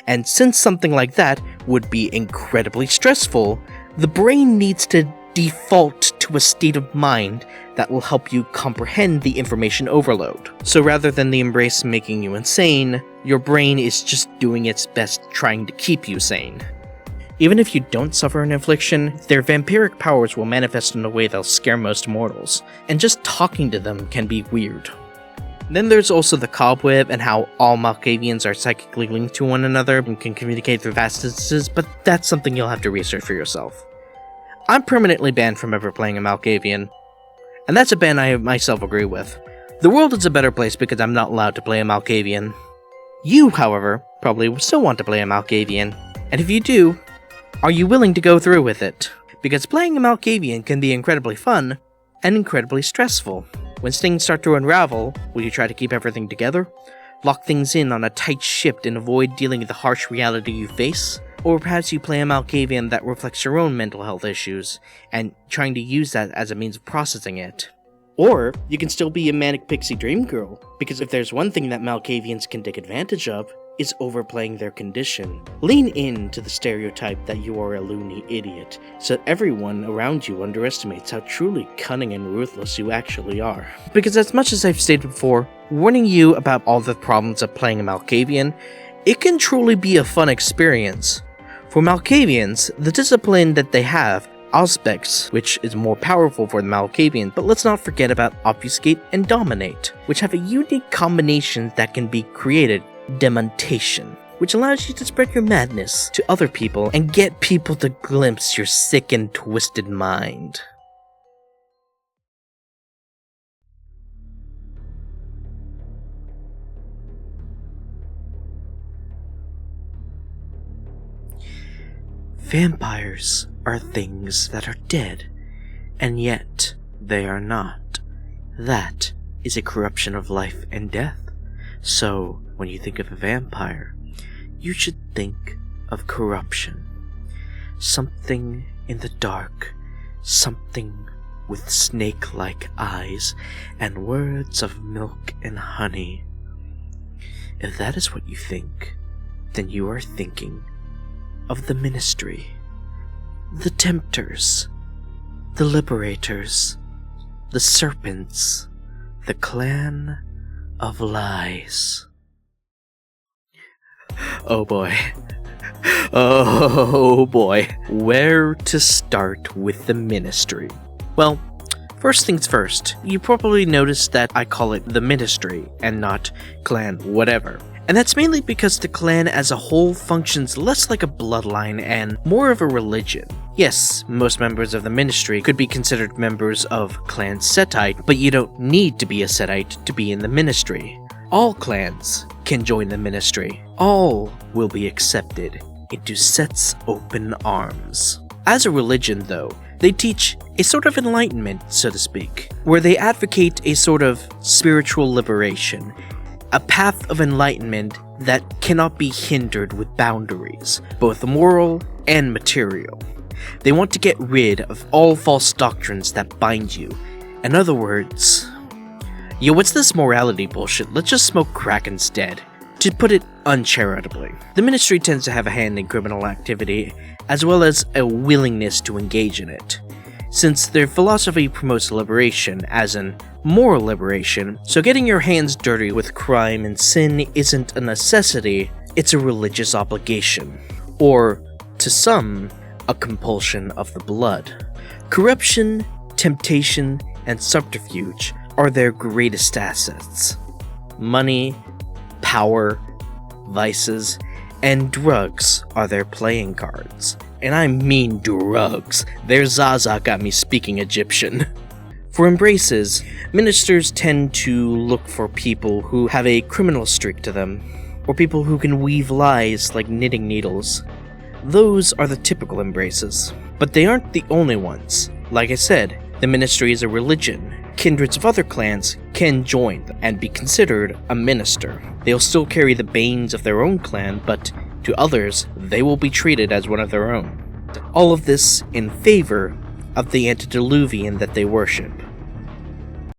And since something like that would be incredibly stressful, the brain needs to default to a state of mind that will help you comprehend the information overload. So rather than the embrace making you insane, your brain is just doing its best trying to keep you sane. Even if you don't suffer an affliction, their vampiric powers will manifest in a way that'll scare most mortals, and just talking to them can be weird. Then there's also the cobweb and how all Malkavians are psychically linked to one another and can communicate through vast distances, but that's something you'll have to research for yourself. I'm permanently banned from ever playing a Malkavian, and that's a ban I myself agree with. The world is a better place because I'm not allowed to play a Malkavian. You, however, probably still want to play a Malkavian, and if you do, are you willing to go through with it? Because playing a Malkavian can be incredibly fun and incredibly stressful. When things start to unravel, will you try to keep everything together? Lock things in on a tight ship and avoid dealing with the harsh reality you face? Or perhaps you play a Malkavian that reflects your own mental health issues, and trying to use that as a means of processing it. Or you can still be a manic pixie dream girl, because if there's one thing that Malkavians can take advantage of, is overplaying their condition. Lean into the stereotype that you are a loony idiot, so that everyone around you underestimates how truly cunning and ruthless you actually are. Because as much as I've stated before, warning you about all the problems of playing a Malkavian, it can truly be a fun experience. For Malkavians, the discipline that they have, Auspex, which is more powerful for the Malkavian, but let's not forget about Obfuscate and Dominate, which have a unique combination that can be created, Demontation, which allows you to spread your madness to other people and get people to glimpse your sick and twisted mind. Vampires are things that are dead, and yet they are not. That is a corruption of life and death. So, when you think of a vampire, you should think of corruption. Something in the dark, something with snake-like eyes, and words of milk and honey. If that is what you think, then you are thinking of the Ministry, the Tempters, the Liberators, the Serpents, the Clan of Lies. Oh boy. Oh boy. Where to start with the Ministry? Well, first things first, you probably noticed that I call it the Ministry and not Clan whatever. And that's mainly because the clan as a whole functions less like a bloodline and more of a religion. Yes, most members of the Ministry could be considered members of Clan Setite, but you don't need to be a Setite to be in the Ministry. All clans can join the Ministry. All will be accepted into Set's open arms. As a religion, though, they teach a sort of enlightenment, so to speak, where they advocate a sort of spiritual liberation, a path of enlightenment that cannot be hindered with boundaries, both moral and material. They want to get rid of all false doctrines that bind you. In other words, yo, what's this morality bullshit? Let's just smoke crack instead. To put it uncharitably, the Ministry tends to have a hand in criminal activity, as well as a willingness to engage in it, since their philosophy promotes liberation, as in moral liberation, so getting your hands dirty with crime and sin isn't a necessity, it's a religious obligation, or, to some, a compulsion of the blood. Corruption, temptation, and subterfuge are their greatest assets. Money, power, vices, and drugs are their playing cards. And I mean drugs. Their Zaza got me speaking Egyptian. For embraces, ministers tend to look for people who have a criminal streak to them, or people who can weave lies like knitting needles. Those are the typical embraces, but they aren't the only ones. Like I said, the Ministry is a religion. Kindreds of other clans can join and be considered a minister. They'll still carry the banes of their own clan, but to others, they will be treated as one of their own. All of this in favor of the antediluvian that they worship.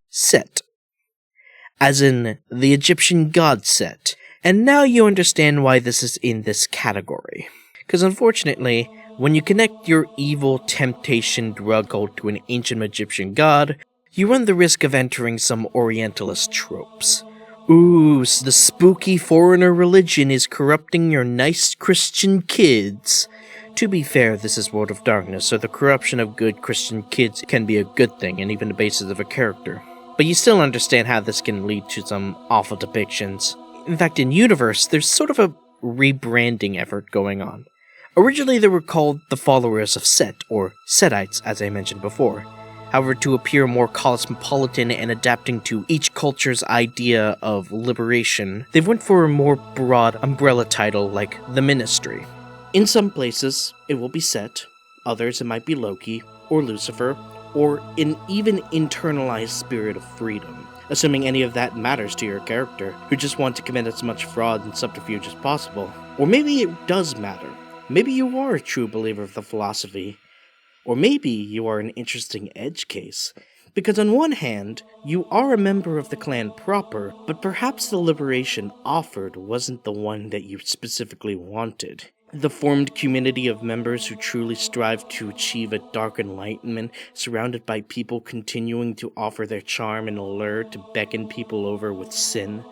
Set. As in the Egyptian god Set. And now you understand why this is in this category. Because unfortunately, when you connect your evil temptation drug cult to an ancient Egyptian god, you run the risk of entering some Orientalist tropes. Ooh, the spooky foreigner religion is corrupting your nice Christian kids. To be fair, this is World of Darkness, so the corruption of good Christian kids can be a good thing and even the basis of a character. But you still understand how this can lead to some awful depictions. In fact, in Universe, there's sort of a rebranding effort going on. Originally, they were called the Followers of Set, or Setites, as I mentioned before. However, to appear more cosmopolitan and adapting to each culture's idea of liberation, they went for a more broad umbrella title like the Ministry. In some places, it will be Set, others it might be Loki, or Lucifer, or an even internalized spirit of freedom, assuming any of that matters to your character, who just want to commit as much fraud and subterfuge as possible. Or maybe it does matter. Maybe you are a true believer of the philosophy. Or maybe you are an interesting edge case, Because on one hand, you are a member of the clan proper, but perhaps the liberation offered wasn't the one that you specifically wanted. The formed community of members who truly strive to achieve a dark enlightenment, surrounded by people continuing to offer their charm and allure to beckon people over with sin.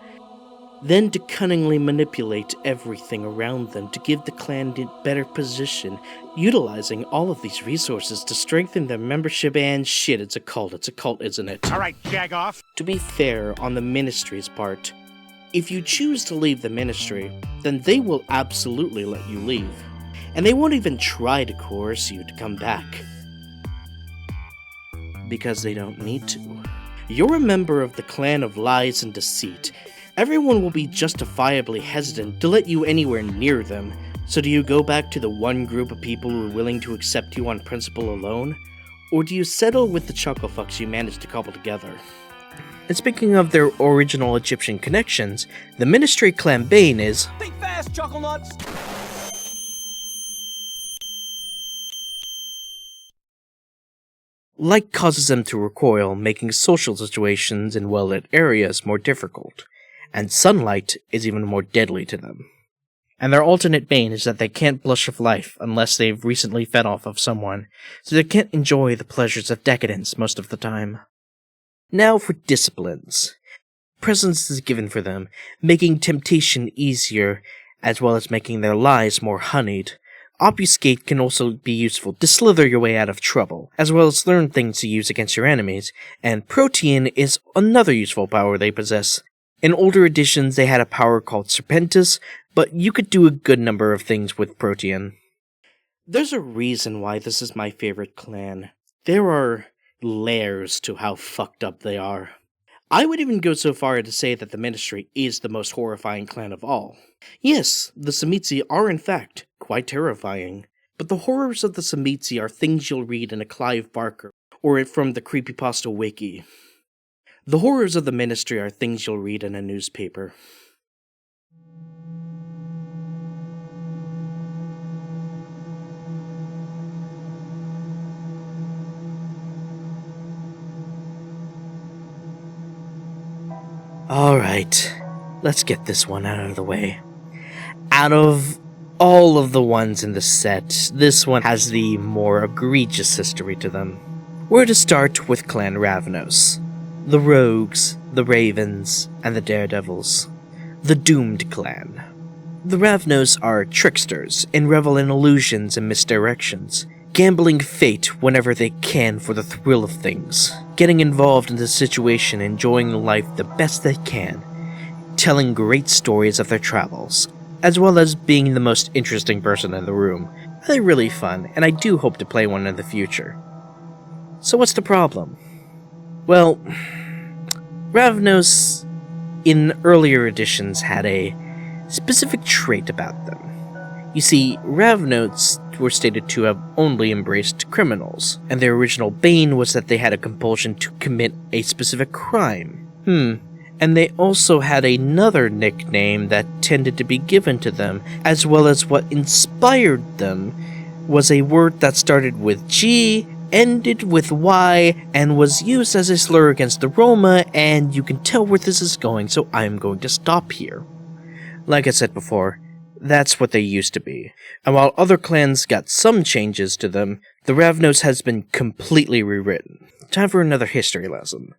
Then to cunningly manipulate everything around them to give the clan a better position, utilizing all of these resources to strengthen their membership and shit, it's a cult, isn't it? Alright, jag off. To be fair on the ministry's part, if you choose to leave the ministry, then they will absolutely let you leave. And they won't even try to coerce you to come back. Because they don't need to. You're a member of the clan of lies and deceit. Everyone will be justifiably hesitant to let you anywhere near them, so do you go back to the one group of people who are willing to accept you on principle alone? Or do you settle with the chucklefucks you managed to cobble together? And speaking of their original Egyptian connections, the Ministry Clan Bane is... Think fast, chuckle nuts! Light causes them to recoil, making social situations in well-lit areas more difficult. And sunlight is even more deadly to them. And their alternate bane is that they can't blush of life unless they've recently fed off of someone, so they can't enjoy the pleasures of decadence most of the time. Now for disciplines. Presence is given for them, making temptation easier, as well as making their lies more honeyed. Obfuscate can also be useful to slither your way out of trouble, as well as learn things to use against your enemies, and Protean is another useful power they possess. In older editions, they had a power called Serpentis, but you could do a good number of things with Protean. There's a reason why this is my favorite clan. There are layers to how fucked up they are. I would even go so far as to say that the Ministry is the most horrifying clan of all. Yes, the Tzimisce are in fact quite terrifying, but the horrors of the Tzimisce are things you'll read in a Clive Barker, or from the Creepypasta Wiki. The horrors of the Ministry are things you'll read in a newspaper. Alright, let's get this one out of the way. Out of all of the ones in the set, this one has the more egregious history to them. We're to start with Clan Ravnos. The Rogues, the Ravens, and the Daredevils. The Doomed Clan. The Ravnos are tricksters and revel in illusions and misdirections, gambling fate whenever they can for the thrill of things, getting involved in the situation, enjoying life the best they can, telling great stories of their travels, as well as being the most interesting person in the room. They're really fun, and I do hope to play one in the future. So what's the problem? Well, Ravnos in earlier editions had a specific trait about them. You see, Ravnos were stated to have only embraced criminals, and their original bane was that they had a compulsion to commit a specific crime. And they also had another nickname that tended to be given to them, as well as what inspired them was a word that started with G, ended with Y, and was used as a slur against the Roma, and you can tell where this is going, so I'm going to stop here. Like I said before, that's what they used to be. And while other clans got some changes to them, the Ravnos has been completely rewritten. Time for another history lesson.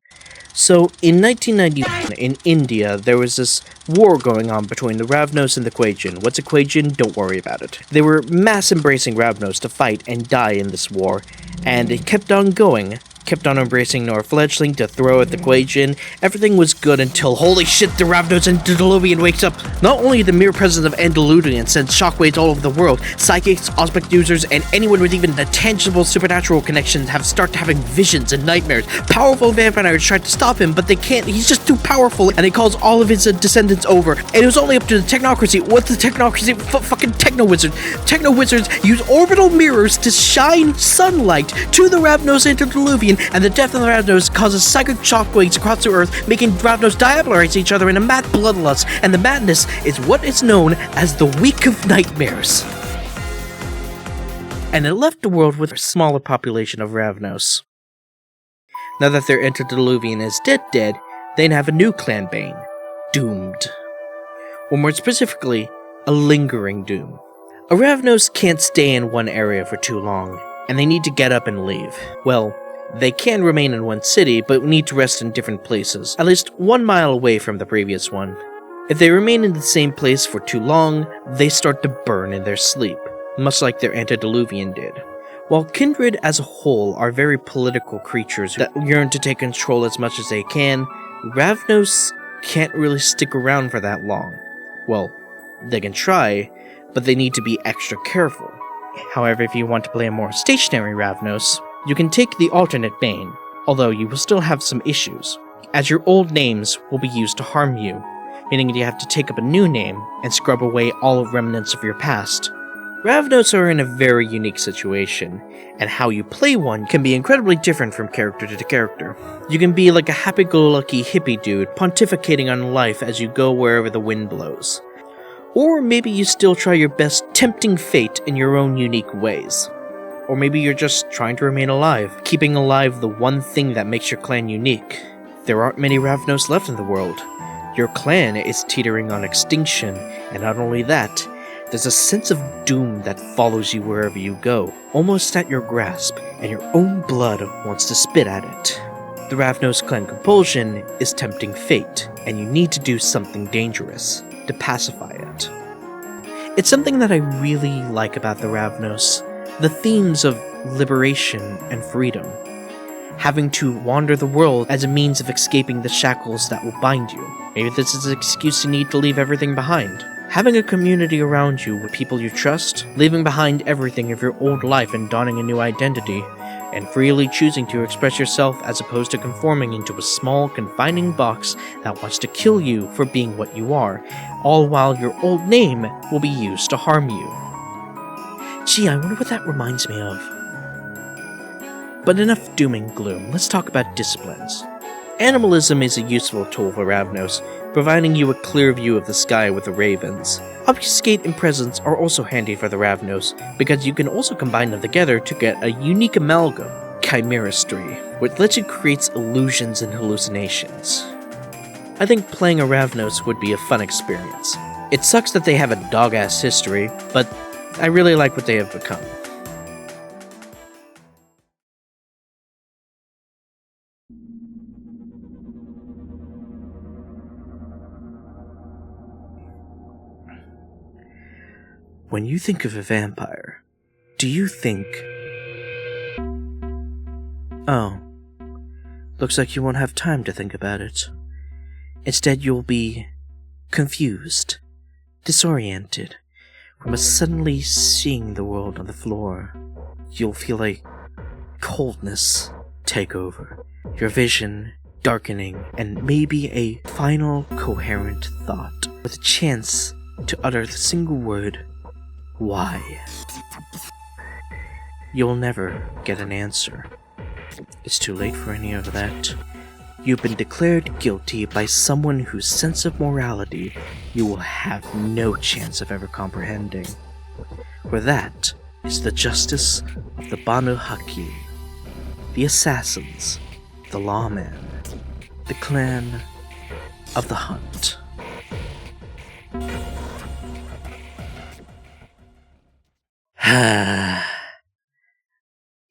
So, in 1991, in India, there was this war going on between the Ravnos and the Quajian. What's a Quajian? Don't worry about it. They were mass-embracing Ravnos to fight and die in this war, and it kept on going. Kept on embracing Nor Fledgling to throw at the Quajian. Everything was good until, holy shit, the Ravnos Antediluvian wakes up. Not only the mere presence of Antediluvian sends shockwaves all over the world, psychics, aspect users, and anyone with even a tangible supernatural connection start having visions and nightmares. Powerful vampires try to stop him, but they can't. He's just too powerful, and he calls all of his descendants over. And it was only up to the Technocracy. What's the Technocracy? Fucking Techno-Wizards. Techno-Wizards use orbital mirrors to shine sunlight to the Ravnos Antediluvian, and the death of the Ravnos causes psychic shockwaves across the earth, making Ravnos diabolarize each other in a mad bloodlust, and the madness is what is known as the Week of Nightmares. And it left the world with a smaller population of Ravnos. Now that their antediluvian is dead, they have a new clan bane, Doomed. Or more specifically, a lingering doom. A Ravnos can't stay in one area for too long, and they need to get up and leave. Well, they can remain in one city, but need to rest in different places, at least 1 mile away from the previous one. If they remain in the same place for too long, they start to burn in their sleep, much like their antediluvian did. While kindred as a whole are very political creatures that yearn to take control as much as they can, Ravnos can't really stick around for that long. Well, they can try, but they need to be extra careful. However, if you want to play a more stationary Ravnos, you can take the alternate Bane, although you will still have some issues, as your old names will be used to harm you, meaning you have to take up a new name and scrub away all remnants of your past. Ravnos are in a very unique situation, and how you play one can be incredibly different from character to character. You can be like a happy-go-lucky hippie dude pontificating on life as you go wherever the wind blows. Or maybe you still try your best tempting fate in your own unique ways. Or maybe you're just trying to remain alive, keeping alive the one thing that makes your clan unique. There aren't many Ravnos left in the world. Your clan is teetering on extinction, and not only that, there's a sense of doom that follows you wherever you go, almost at your grasp, and your own blood wants to spit at it. The Ravnos clan compulsion is tempting fate, and you need to do something dangerous to pacify it. It's something that I really like about the Ravnos, the themes of liberation and freedom. Having to wander the world as a means of escaping the shackles that will bind you. Maybe this is an excuse you need to leave everything behind. Having a community around you with people you trust, leaving behind everything of your old life and donning a new identity, and freely choosing to express yourself as opposed to conforming into a small, confining box that wants to kill you for being what you are, all while your old name will be used to harm you. Gee, I wonder what that reminds me of. But enough doom and gloom, let's talk about disciplines. Animalism is a useful tool for Ravnos, providing you a clear view of the sky with the ravens. Obfuscate and Presence are also handy for the Ravnos, because you can also combine them together to get a unique amalgam, Chimerastery, which lets you create illusions and hallucinations. I think playing a Ravnos would be a fun experience. It sucks that they have a dog-ass history, but I really like what they have become. When you think of a vampire, do you think... Oh, looks like you won't have time to think about it. Instead, you'll be confused, disoriented, from suddenly seeing the world on the floor. You'll feel a coldness take over, your vision darkening, and maybe a final coherent thought, with a chance to utter the single word, why? You'll never get an answer. It's too late for any of that. You've been declared guilty by someone whose sense of morality you will have no chance of ever comprehending. For that is the justice of the Banu Haqim, the assassins, the lawmen, the clan of the hunt.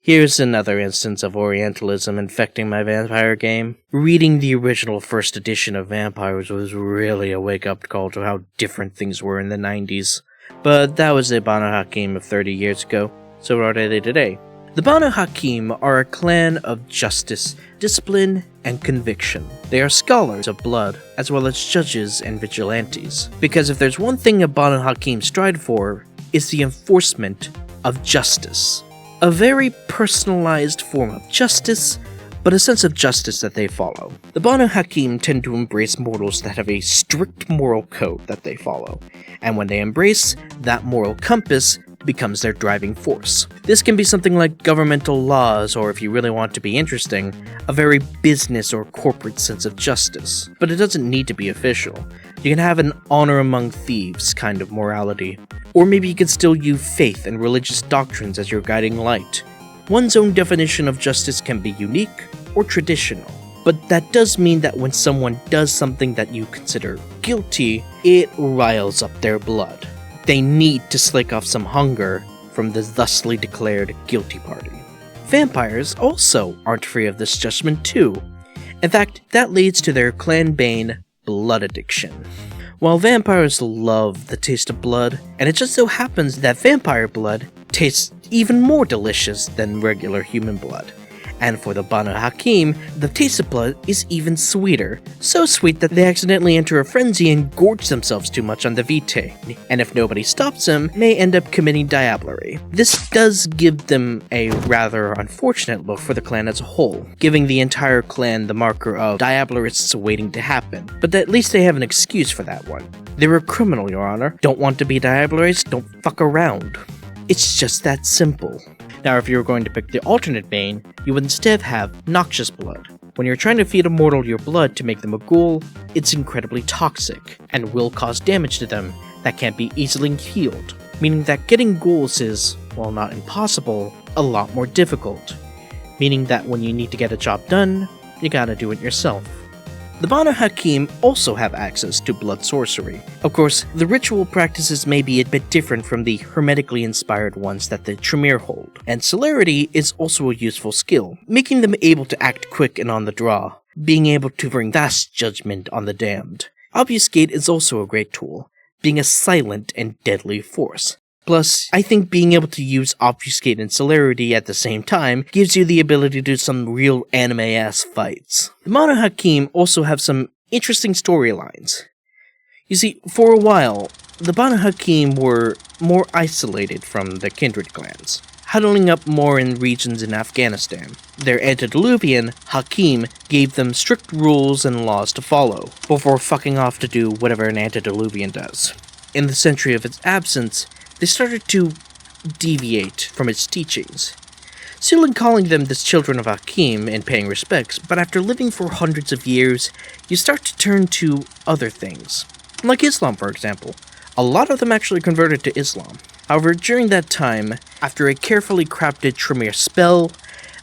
Here's another instance of Orientalism infecting my vampire game. Reading the original first edition of Vampires was really a wake-up call to how different things were in the 90s. But that was the Banu Haqim of 30 years ago, so what are they today? The Banu Haqim are a clan of justice, discipline, and conviction. They are scholars of blood, as well as judges and vigilantes. Because if there's one thing a Banu Haqim strive for, it's the enforcement of justice. A very personalized form of justice, but a sense of justice that they follow. The Banu Haqim tend to embrace mortals that have a strict moral code that they follow, and when they embrace, that moral compass becomes their driving force. This can be something like governmental laws, or if you really want to be interesting, a very business or corporate sense of justice. But it doesn't need to be official. You can have an honor among thieves kind of morality. Or maybe you can still use faith and religious doctrines as your guiding light. One's own definition of justice can be unique, or traditional. But that does mean that when someone does something that you consider guilty, it riles up their blood. They need to slake off some hunger from the thusly declared guilty party. Vampires also aren't free of this judgment too. In fact, that leads to their clan bane, blood addiction. While vampires love the taste of blood, and it just so happens that vampire blood tastes even more delicious than regular human blood. And for the Banu Haqim, the taste of blood is even sweeter. So sweet that they accidentally enter a frenzy and gorge themselves too much on the vitae, and if nobody stops them, may end up committing diablerie. This does give them a rather unfortunate look for the clan as a whole, giving the entire clan the marker of diablerists waiting to happen, but at least they have an excuse for that one. They're a criminal, Your Honor. Don't want to be diablerists? Don't fuck around. It's just that simple. Now, if you were going to pick the alternate bane, you would instead have noxious blood. When you're trying to feed a mortal your blood to make them a ghoul, it's incredibly toxic, and will cause damage to them that can't be easily healed, meaning that getting ghouls is, while not impossible, a lot more difficult, meaning that when you need to get a job done, you gotta do it yourself. The Banu Haqim also have access to blood sorcery. Of course, the ritual practices may be a bit different from the hermetically inspired ones that the Tremere hold, and celerity is also a useful skill, making them able to act quick and on the draw, being able to bring vast judgment on the damned. Obfuscate is also a great tool, being a silent and deadly force. Plus, I think being able to use Obfuscate and Celerity at the same time gives you the ability to do some real anime-ass fights. The Banu Haqim also have some interesting storylines. You see, for a while, the Banu Haqim were more isolated from the kindred clans, huddling up more in regions in Afghanistan. Their antediluvian, Haqim, gave them strict rules and laws to follow, before fucking off to do whatever an antediluvian does. In the century of its absence, they started to deviate from its teachings, still calling them the children of Haqim and paying respects, but after living for hundreds of years, you start to turn to other things. Like Islam, for example. A lot of them actually converted to Islam. However, during that time, after a carefully crafted Tremere spell,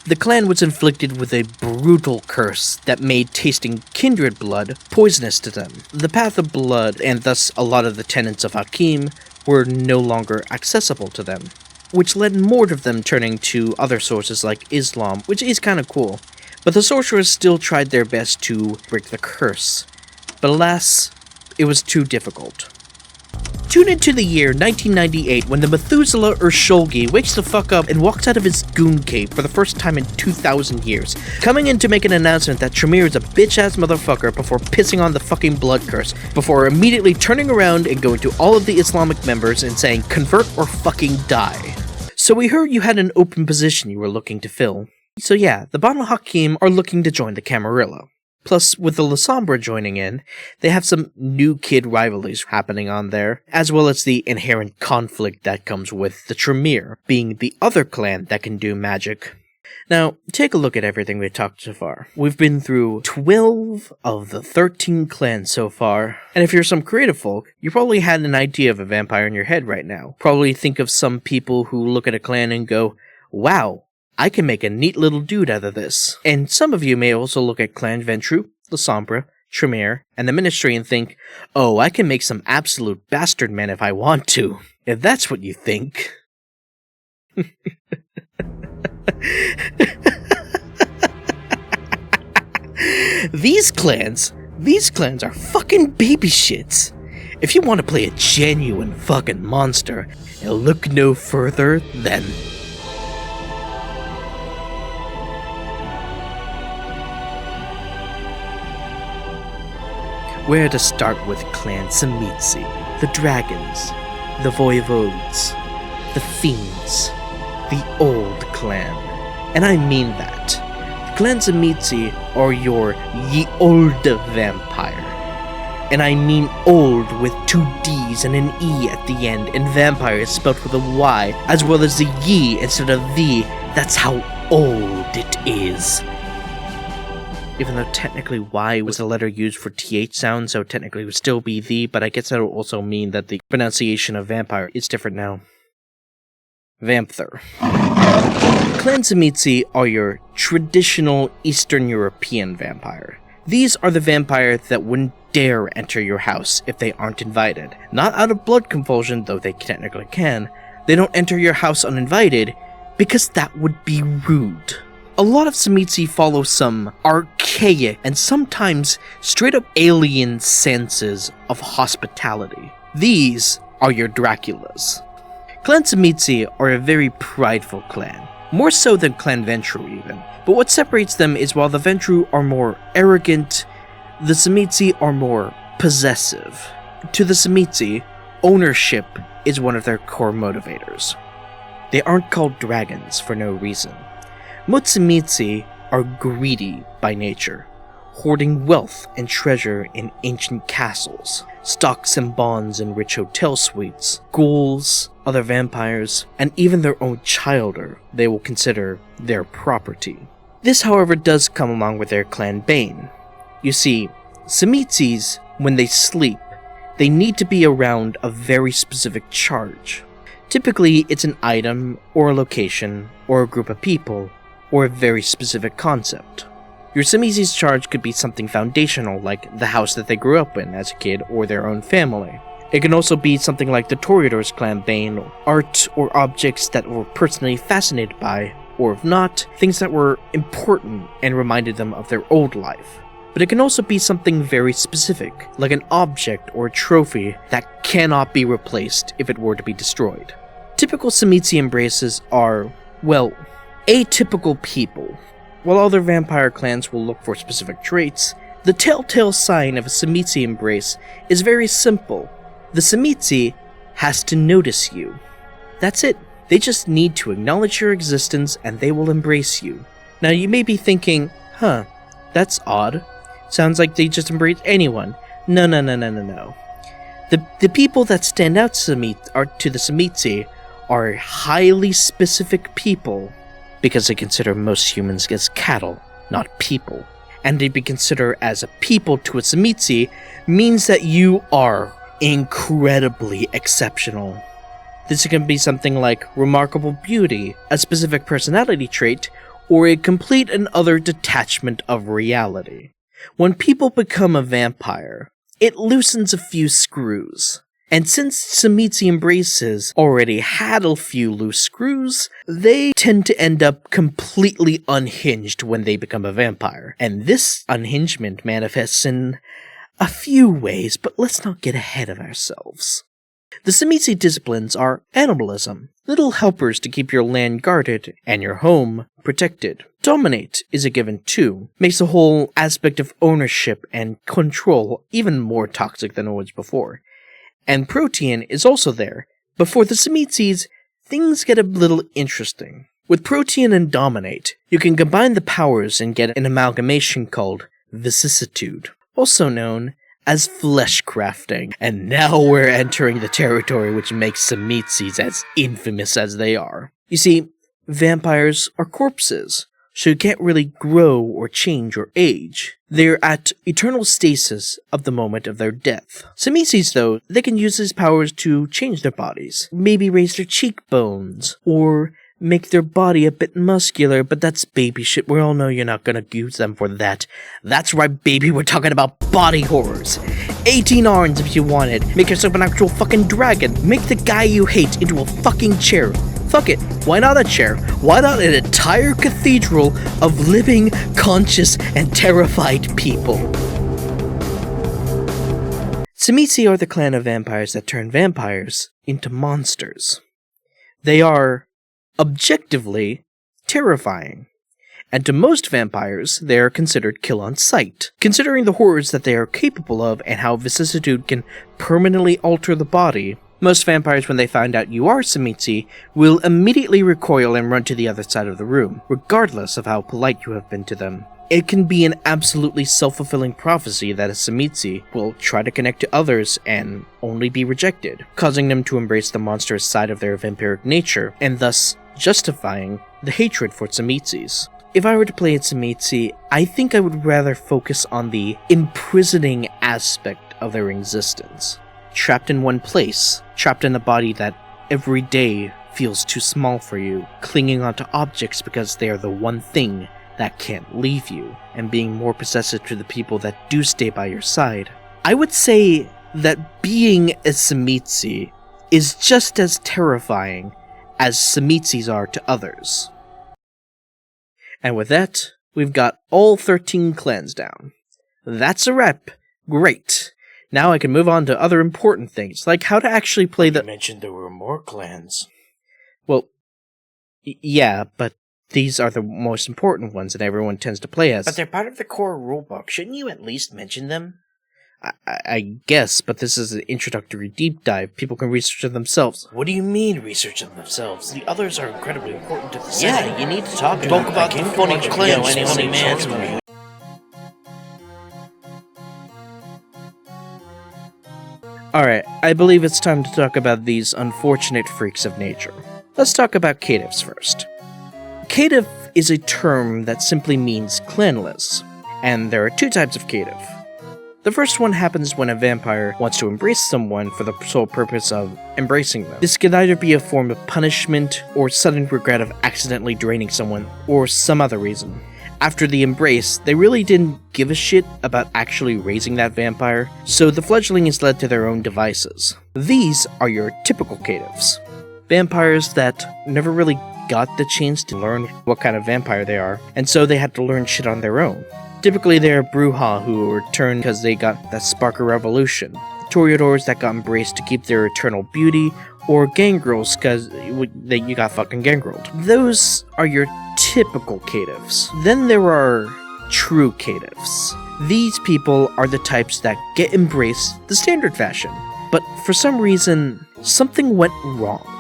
the clan was inflicted with a brutal curse that made tasting kindred blood poisonous to them. The path of blood, and thus a lot of the tenets of Haqim, were no longer accessible to them, which led more of them turning to other sources like Islam, which is kinda cool. But the sorcerers still tried their best to break the curse. But alas, it was too difficult. Tune into the year 1998 when the Methuselah Urshulgi wakes the fuck up and walks out of his goon cave for the first time in 2,000 years, coming in to make an announcement that Tremere is a bitch-ass motherfucker before pissing on the fucking blood curse, before immediately turning around and going to all of the Islamic members and saying, "Convert or fucking die." So we heard you had an open position you were looking to fill. So yeah, the Banu Haqim are looking to join the Camarilla. Plus, with the Lasombra joining in, they have some new kid rivalries happening on there, as well as the inherent conflict that comes with the Tremere, being the other clan that can do magic. Now, take a look at everything we've talked so far. We've been through 12 of the 13 clans so far, and if you're some creative folk, you probably had an idea of a vampire in your head right now. Probably think of some people who look at a clan and go, "Wow, I can make a neat little dude out of this." And some of you may also look at Clan Ventrue, Lasombra, Tremere, and the Ministry and think, "Oh, I can make some absolute bastard men if I want to." If that's what you think. These clans are fucking baby shits. If you want to play a genuine fucking monster, look no further than where to start with Clan Tzimisce, the dragons, the voivodes, the fiends, the old clan. And I mean that. Clan Tzimisce are your ye olde vampire. And I mean old with 2 D's and an E at the end, and vampire is spelled with a Y, as well as the ye instead of the. That's how old it is. Even though technically Y was the letter used for TH sound, so technically it would still be the, but I guess that would also mean that the pronunciation of vampire is different now. Vamphter. Clan Tzimisce are your traditional Eastern European vampire. These are the vampire that wouldn't dare enter your house if they aren't invited. Not out of blood compulsion, though they technically can. They don't enter your house uninvited because that would be rude. A lot of Tzimisce follow some archaic and sometimes straight up alien senses of hospitality. These are your Draculas. Clan Tzimisce are a very prideful clan, more so than Clan Ventrue even. But what separates them is while the Ventrue are more arrogant, the Tzimisce are more possessive. To the Tzimisce, ownership is one of their core motivators. They aren't called dragons for no reason. Most Tzimisce are greedy by nature, hoarding wealth and treasure in ancient castles, stocks and bonds in rich hotel suites, ghouls, other vampires, and even their own childer they will consider their property. This, however, does come along with their clan bane. You see, Tzimisces, when they sleep, they need to be around a very specific charge. Typically, it's an item, or a location, or a group of people, or a very specific concept. Your Tzimisce's charge could be something foundational, like the house that they grew up in as a kid, or their own family. It can also be something like the Toreador's clan bane, art or objects that were personally fascinated by, or if not, things that were important and reminded them of their old life. But it can also be something very specific, like an object or a trophy that cannot be replaced if it were to be destroyed. Typical Tzimisce embraces are, well, atypical people. While other vampire clans will look for specific traits, the telltale sign of a Tzimisce embrace is very simple. The Tzimisce has to notice you. That's it. They just need to acknowledge your existence and they will embrace you. Now you may be thinking, that's odd. Sounds like they just embrace anyone. No. The people that stand out to the Tzimisce are highly specific people because they consider most humans as cattle, not people. And to be considered as a people to a Tzimisce means that you are incredibly exceptional. This can be something like remarkable beauty, a specific personality trait, or a complete and utter detachment of reality. When people become a vampire, it loosens a few screws. And since Tzimisce embraces already had a few loose screws, they tend to end up completely unhinged when they become a vampire. And this unhingement manifests in a few ways, but let's not get ahead of ourselves. The Tzimisce disciplines are animalism, little helpers to keep your land guarded and your home protected. Dominate is a given too, makes the whole aspect of ownership and control even more toxic than it was before. And Protean is also there, but for the Tzimisces, things get a little interesting. With Protean and Dominate, you can combine the powers and get an amalgamation called Vicissitude, also known as flesh crafting. And now we're entering the territory which makes Tzimisces as infamous as they are. You see, vampires are corpses, so you can't really grow or change or age. They're at eternal stasis of the moment of their death. Tzimisces, though, they can use these powers to change their bodies. Maybe raise their cheekbones, or make their body a bit muscular, but that's baby shit. We all know you're not gonna use them for that. That's right, baby, we're talking about body horrors. 18 arms if you want it. Make yourself an actual fucking dragon. Make the guy you hate into a fucking chair. Fuck it, why not a chair? Why not an entire cathedral of living, conscious, and terrified people? Tzimisce are the clan of vampires that turn vampires into monsters. They are objectively terrifying, and to most vampires, they are considered kill on sight. Considering the horrors that they are capable of and how vicissitude can permanently alter the body, most vampires, when they find out you are Tzimisce, will immediately recoil and run to the other side of the room, regardless of how polite you have been to them. It can be an absolutely self-fulfilling prophecy that a Tzimisce will try to connect to others and only be rejected, causing them to embrace the monstrous side of their vampiric nature, and thus justifying the hatred for Tzimisces. If I were to play a Tzimisce, I think I would rather focus on the imprisoning aspect of their existence. Trapped in one place, trapped in a body that every day feels too small for you, clinging onto objects because they are the one thing that can't leave you, and being more possessive to the people that do stay by your side. I would say that being a Tzimisce is just as terrifying as Tzimisces are to others. And with that, we've got all 13 clans down. That's a wrap. Great. Now I can move on to other important things, like how to actually play the— You mentioned there were more clans. Well, yeah, but these are the most important ones that everyone tends to play as. But they're part of the core rulebook. Shouldn't you at least mention them? I guess, but this is an introductory deep dive. People can research it themselves. What do you mean, research them themselves? The others are incredibly important to the setting. Yeah, you need to talk Talk about the funny clans, funny man. Alright, I believe it's time to talk about these unfortunate freaks of nature. Let's talk about caitiffs first. Caitiff is a term that simply means clanless, and there are two types of caitiff. The first one happens when a vampire wants to embrace someone for the sole purpose of embracing them. This can either be a form of punishment, or sudden regret of accidentally draining someone, or some other reason. After the embrace, they really didn't give a shit about actually raising that vampire, so the fledgling is led to their own devices. These are your typical caitiffs. Vampires that never really got the chance to learn what kind of vampire they are, and so they had to learn shit on their own. Typically they're Brujah who returned because they got that spark of revolution, Toreadors that got embraced to keep their eternal beauty, or Gangrels because you got fucking gangreled. Those are your typical caitiffs. Then there are true caitiffs. These people are the types that get embraced the standard fashion, but for some reason, something went wrong.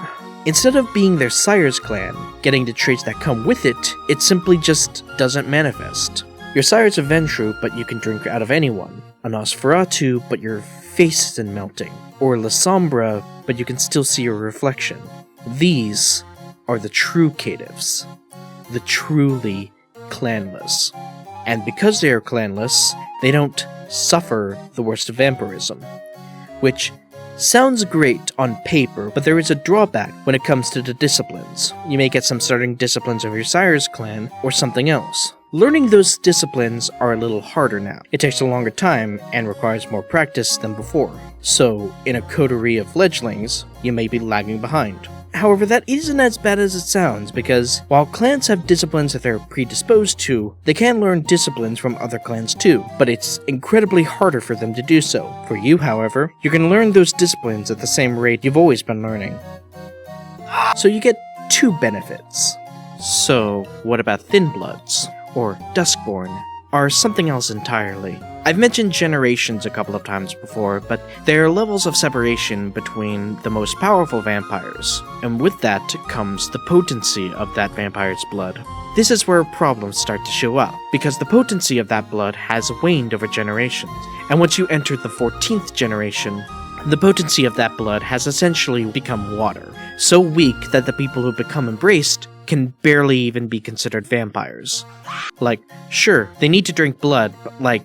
Instead of being their sire's clan, getting the traits that come with it, it simply just doesn't manifest. Your sire's a Ventrue, but you can drink out of anyone. A Nosferatu, but your face isn't melting. Or Lasombra, but you can still see your reflection. These are the true caitiffs. The truly clanless. And because they are clanless, they don't suffer the worst of vampirism. Which sounds great on paper, but there is a drawback when it comes to the disciplines. You may get some starting disciplines of your sire's clan, or something else. Learning those disciplines are a little harder now. It takes a longer time, and requires more practice than before. So, in a coterie of fledglings, you may be lagging behind. However, that isn't as bad as it sounds, because while clans have disciplines that they're predisposed to, they can learn disciplines from other clans too, but it's incredibly harder for them to do so. For you, however, you can learn those disciplines at the same rate you've always been learning. So you get two benefits. So, what about Thinbloods, or Duskborn, or something else entirely? I've mentioned generations a couple of times before, but there are levels of separation between the most powerful vampires, and with that comes the potency of that vampire's blood. This is where problems start to show up, because the potency of that blood has waned over generations, and once you enter the 14th generation, the potency of that blood has essentially become water, so weak that the people who become embraced can barely even be considered vampires. Like, sure, they need to drink blood, but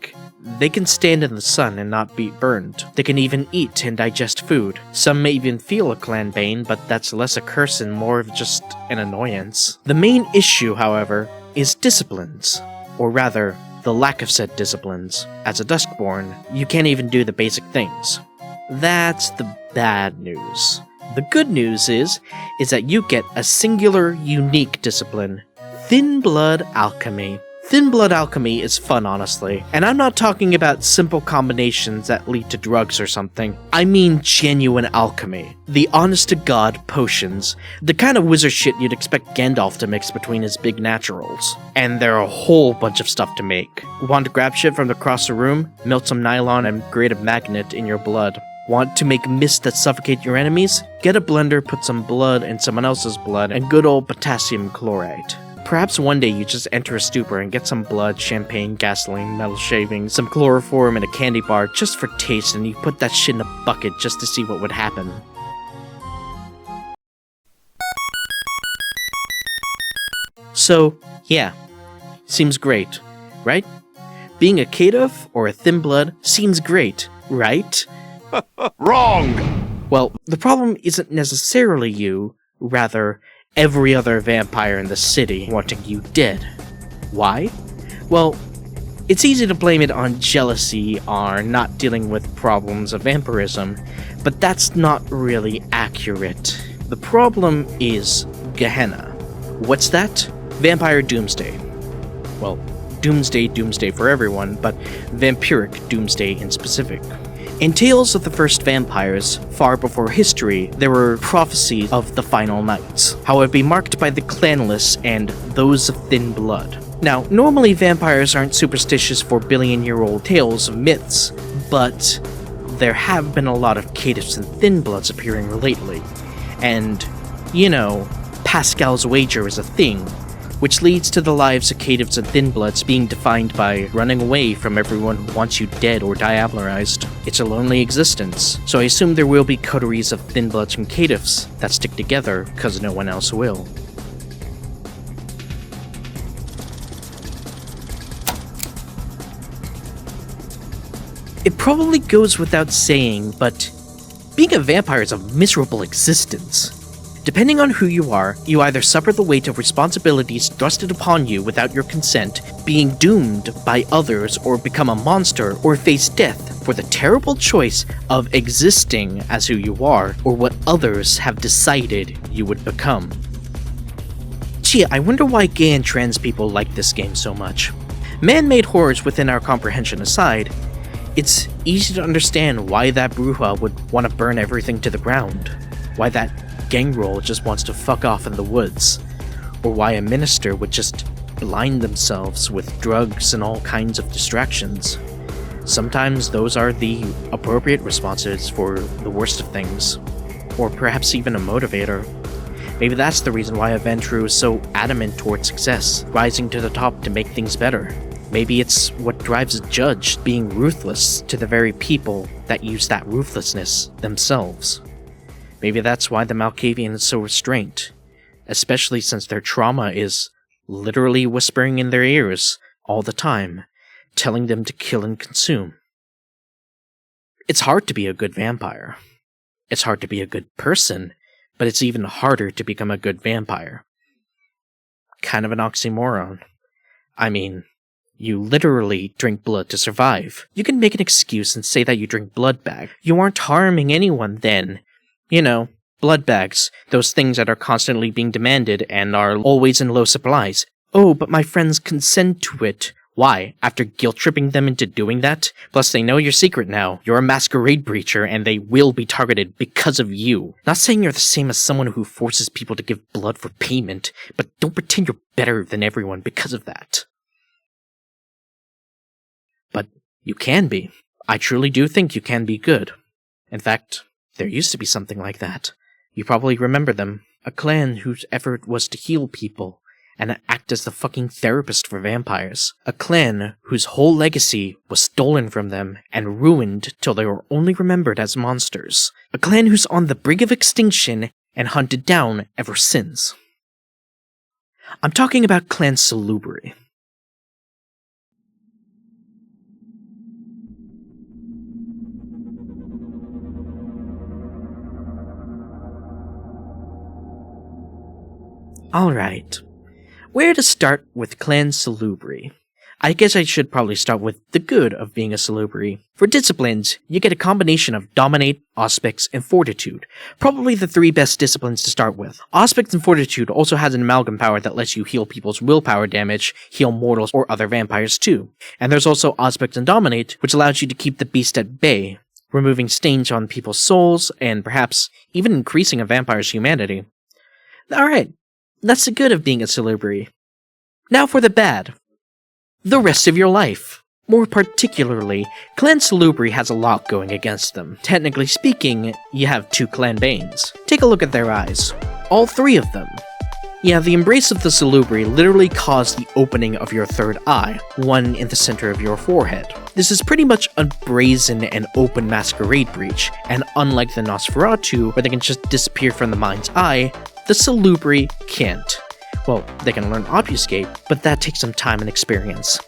they can stand in the sun and not be burned. They can even eat and digest food. Some may even feel a clan bane, but that's less a curse and more of just an annoyance. The main issue, however, is disciplines. Or rather, the lack of said disciplines. As a Duskborn, you can't even do the basic things. That's the bad news. The good news is that you get a singular, unique discipline, Thin Blood Alchemy. Thin Blood Alchemy is fun, honestly, and I'm not talking about simple combinations that lead to drugs or something. I mean genuine alchemy. The honest-to-God potions. The kind of wizard shit you'd expect Gandalf to mix between his big naturals. And there are a whole bunch of stuff to make. Want to grab shit from across the room? Melt some nylon and create a magnet in your blood. Want to make mist that suffocate your enemies? Get a blender, put some blood in someone else's blood, and good old potassium chloride. Perhaps one day you just enter a stupor and get some blood, champagne, gasoline, metal shavings, some chloroform, and a candy bar just for taste, and you put that shit in a bucket just to see what would happen. So, yeah, seems great, right? Being a caitiff or a thin blood seems great, right? Wrong! Well, the problem isn't necessarily you, rather every other vampire in the city wanting you dead. Why? Well, it's easy to blame it on jealousy or not dealing with problems of vampirism, but that's not really accurate. The problem is Gehenna. What's that? Vampire doomsday. Well, doomsday for everyone, but vampiric doomsday in specific. In tales of the first vampires, far before history, there were prophecies of the final nights, how it would be marked by the clanless and those of thin blood. Now, normally vampires aren't superstitious for billion-year-old tales of myths, but there have been a lot of Caitiffs and Thinbloods appearing lately, and, you know, Pascal's wager is a thing, which leads to the lives of Caitiffs and Thinbloods being defined by running away from everyone who wants you dead or diablerized. It's a lonely existence, so I assume there will be coteries of Thinbloods and Caitiffs that stick together because no one else will. It probably goes without saying, but being a vampire is a miserable existence. Depending on who you are, you either suffer the weight of responsibilities thrusted upon you without your consent, being doomed by others, or become a monster, or face death for the terrible choice of existing as who you are, or what others have decided you would become. Gee, I wonder why gay and trans people like this game so much. Man-made horrors within our comprehension aside, it's easy to understand why that Brujah would want to burn everything to the ground, why that Gangrel just wants to fuck off in the woods, or why a minister would just blind themselves with drugs and all kinds of distractions. Sometimes those are the appropriate responses for the worst of things, or perhaps even a motivator. Maybe that's the reason why a Ventrue is so adamant toward success, rising to the top to make things better. Maybe it's what drives a judge, being ruthless to the very people that use that ruthlessness themselves. Maybe that's why the Malkavian is so restrained, especially since their trauma is literally whispering in their ears all the time, telling them to kill and consume. It's hard to be a good vampire. It's hard to be a good person, but it's even harder to become a good vampire. Kind of an oxymoron. I mean, you literally drink blood to survive. You can make an excuse and say that you drink blood bag. You aren't harming anyone then. You know, blood bags, those things that are constantly being demanded and are always in low supplies. Oh, but my friends consent to it. Why? After guilt-tripping them into doing that? Plus, they know your secret now. You're a masquerade breacher, and they will be targeted because of you. Not saying you're the same as someone who forces people to give blood for payment, but don't pretend you're better than everyone because of that. But you can be. I truly do think you can be good. In fact, there used to be something like that. You probably remember them. A clan whose effort was to heal people and act as the fucking therapist for vampires. A clan whose whole legacy was stolen from them and ruined till they were only remembered as monsters. A clan who's on the brink of extinction and hunted down ever since. I'm talking about Clan Salubri. Alright, where to start with Clan Salubri? I guess I should probably start with the good of being a Salubri. For disciplines, you get a combination of Dominate, Auspex, and Fortitude. Probably the three best disciplines to start with. Auspex and Fortitude also has an amalgam power that lets you heal people's willpower damage, heal mortals or other vampires too. And there's also Auspex and Dominate, which allows you to keep the beast at bay, removing stains on people's souls, and perhaps even increasing a vampire's humanity. Alright. That's the good of being a Salubri. Now for the bad. The rest of your life. More particularly, Clan Salubri has a lot going against them. Technically speaking, you have two clan banes. Take a look at their eyes. All three of them. Yeah, the embrace of the Salubri literally caused the opening of your third eye, one in the center of your forehead. This is pretty much a brazen and open masquerade breach, and unlike the Nosferatu, where they can just disappear from the mind's eye, the Salubri can't. Well, they can learn Obfuscate, but that takes some time and experience.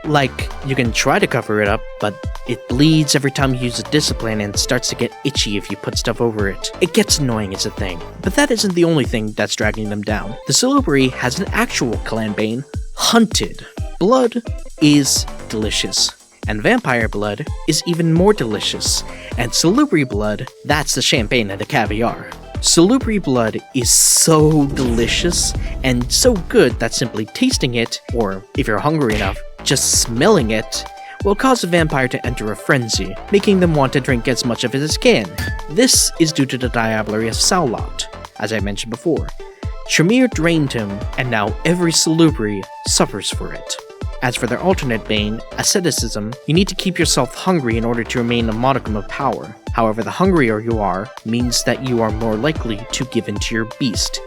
Like, you can try to cover it up, but it bleeds every time you use a discipline and starts to get itchy if you put stuff over it. It gets annoying as a thing. But that isn't the only thing that's dragging them down. The Salubri has an actual clan bane, Hunted. Blood is delicious. And vampire blood is even more delicious. And Salubri blood, that's the champagne and the caviar. Salubri blood is so delicious and so good that simply tasting it, or if you're hungry enough, just smelling it, will cause a vampire to enter a frenzy, making them want to drink as much of it as can. This is due to the diablerie of Saulot, as I mentioned before. Tremere drained him, and now every Salubri suffers for it. As for their alternate bane, asceticism, you need to keep yourself hungry in order to remain a modicum of power. However, the hungrier you are, means that you are more likely to give in to your beast.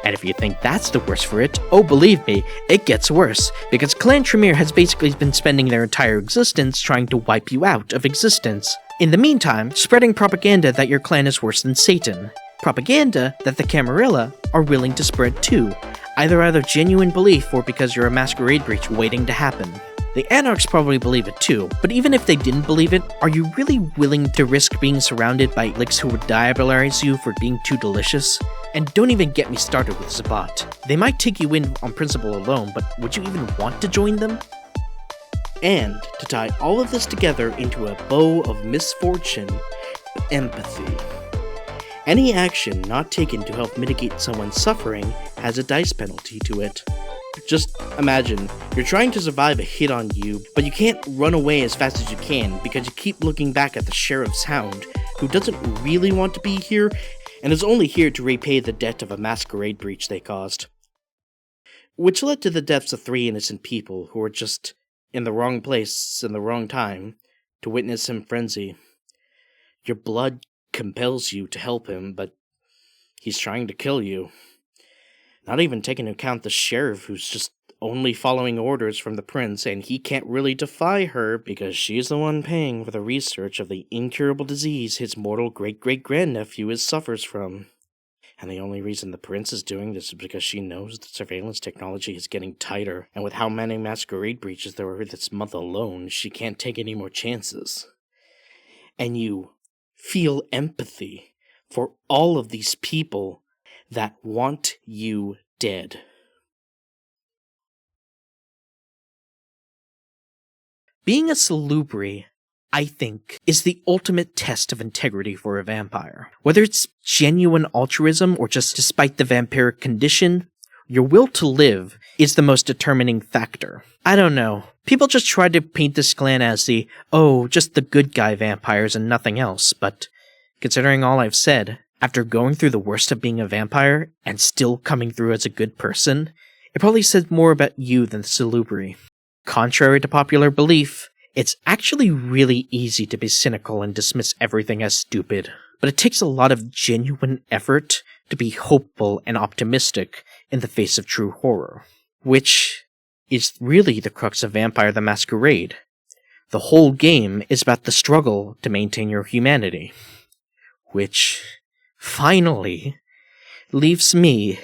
And if you think that's the worst for it, oh believe me, it gets worse, because Clan Tremere has basically been spending their entire existence trying to wipe you out of existence. In the meantime, spreading propaganda that your clan is worse than Satan. Propaganda that the Camarilla are willing to spread too, either out of genuine belief or because you're a masquerade breach waiting to happen. The Anarchs probably believe it too, but even if they didn't believe it, are you really willing to risk being surrounded by licks who would diabolarize you for being too delicious? And don't even get me started with Zabat. They might take you in on principle alone, but would you even want to join them? And to tie all of this together into a bow of misfortune, empathy. Any action not taken to help mitigate someone's suffering has a dice penalty to it. Just imagine, you're trying to survive a hit on you, but you can't run away as fast as you can because you keep looking back at the sheriff's hound, who doesn't really want to be here, and is only here to repay the debt of a masquerade breach they caused. Which led to the deaths of 3 innocent people who were just in the wrong place in the wrong time to witness him frenzy. Your blood compels you to help him, but he's trying to kill you. Not even taking into account the sheriff who's just only following orders from the prince, and he can't really defy her because she's the one paying for the research of the incurable disease his mortal great-great-grandnephew suffers from. And the only reason the prince is doing this is because she knows that surveillance technology is getting tighter, and with how many masquerade breaches there were this month alone, she can't take any more chances. And you feel empathy for all of these people that want you dead. Being a Salubri, I think, is the ultimate test of integrity for a vampire. Whether it's genuine altruism or just despite the vampiric condition, your will to live is the most determining factor. I don't know. People just try to paint this clan as just the good guy vampires and nothing else, but considering all I've said, after going through the worst of being a vampire and still coming through as a good person, it probably says more about you than the Salubri. Contrary to popular belief, it's actually really easy to be cynical and dismiss everything as stupid, but it takes a lot of genuine effort to be hopeful and optimistic in the face of true horror, which is really the crux of Vampire the Masquerade. The whole game is about the struggle to maintain your humanity, which finally leaves me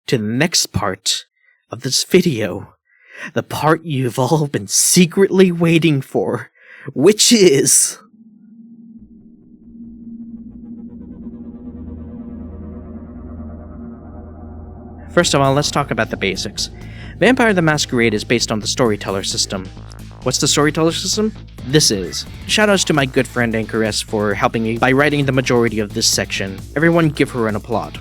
to the next part of this video. The part you've all been secretly waiting for, which is... First of all, let's talk about the basics. Vampire the Masquerade is based on the Storyteller system. What's the Storyteller system? This is. Shoutouts to my good friend Anchoress for helping me by writing the majority of this section. Everyone give her an applaud.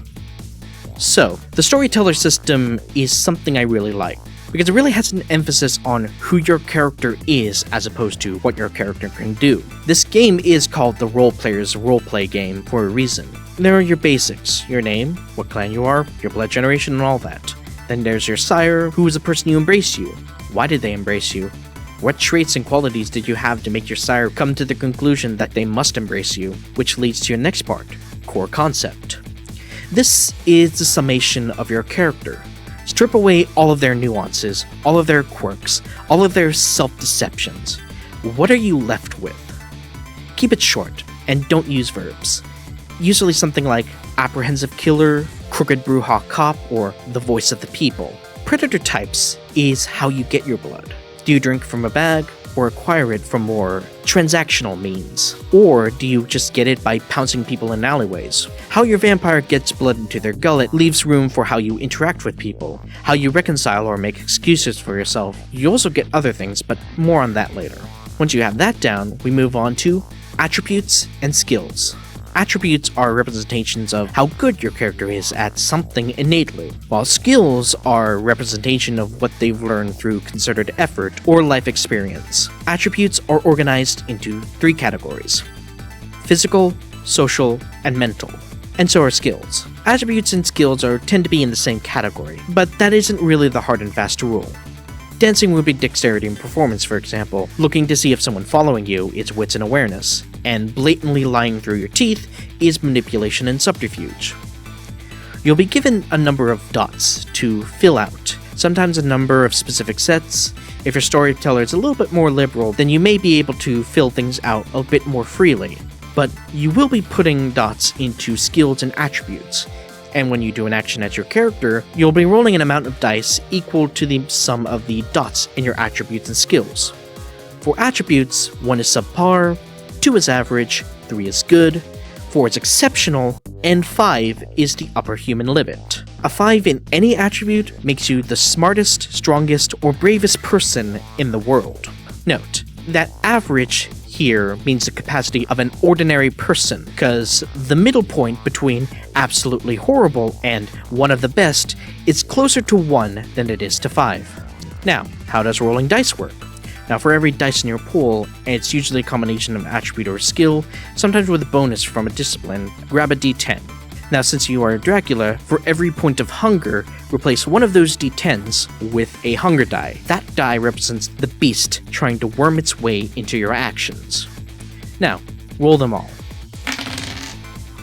So, the Storyteller system is something I really like, because it really has an emphasis on who your character is as opposed to what your character can do. This game is called the Role Player's Roleplay game for a reason. There are your basics, your name, what clan you are, your blood generation, and all that. Then there's your sire, who is the person who embraced you. Why did they embrace you? What traits and qualities did you have to make your sire come to the conclusion that they must embrace you? Which leads to your next part, core concept. This is the summation of your character. Strip away all of their nuances, all of their quirks, all of their self-deceptions. What are you left with? Keep it short, and don't use verbs. Usually something like apprehensive killer, crooked Brujah cop, or the voice of the people. Predator types is how you get your blood. Do you drink from a bag, or acquire it from more transactional means? Or do you just get it by pouncing people in alleyways? How your vampire gets blood into their gullet leaves room for how you interact with people, how you reconcile or make excuses for yourself. You also get other things, but more on that later. Once you have that down, we move on to attributes and skills. Attributes are representations of how good your character is at something innately, while skills are representation of what they've learned through concerted effort or life experience. Attributes are organized into 3 categories: physical, social, and mental. And so are skills. Attributes and skills tend to be in the same category, but that isn't really the hard and fast rule. Dancing would be dexterity and performance, for example. Looking to see if someone following you is wits and awareness, and blatantly lying through your teeth is manipulation and subterfuge. You'll be given a number of dots to fill out, sometimes a number of specific sets. If your storyteller is a little bit more liberal, then you may be able to fill things out a bit more freely, but you will be putting dots into skills and attributes. And when you do an action as your character, you'll be rolling an amount of dice equal to the sum of the dots in your attributes and skills. For attributes, 1 is subpar, 2 is average, 3 is good, 4 is exceptional, and 5 is the upper human limit. A 5 in any attribute makes you the smartest, strongest, or bravest person in the world. Note that average here means the capacity of an ordinary person, because the middle point between absolutely horrible and one of the best is closer to 1 than it is to 5. Now, how does rolling dice work? Now, for every dice in your pool, and it's usually a combination of attribute or skill, sometimes with a bonus from a discipline, grab a d10. Now, since you are Dracula, for every point of hunger, replace one of those d10s with a hunger die. That die represents the beast trying to worm its way into your actions. Now, roll them all.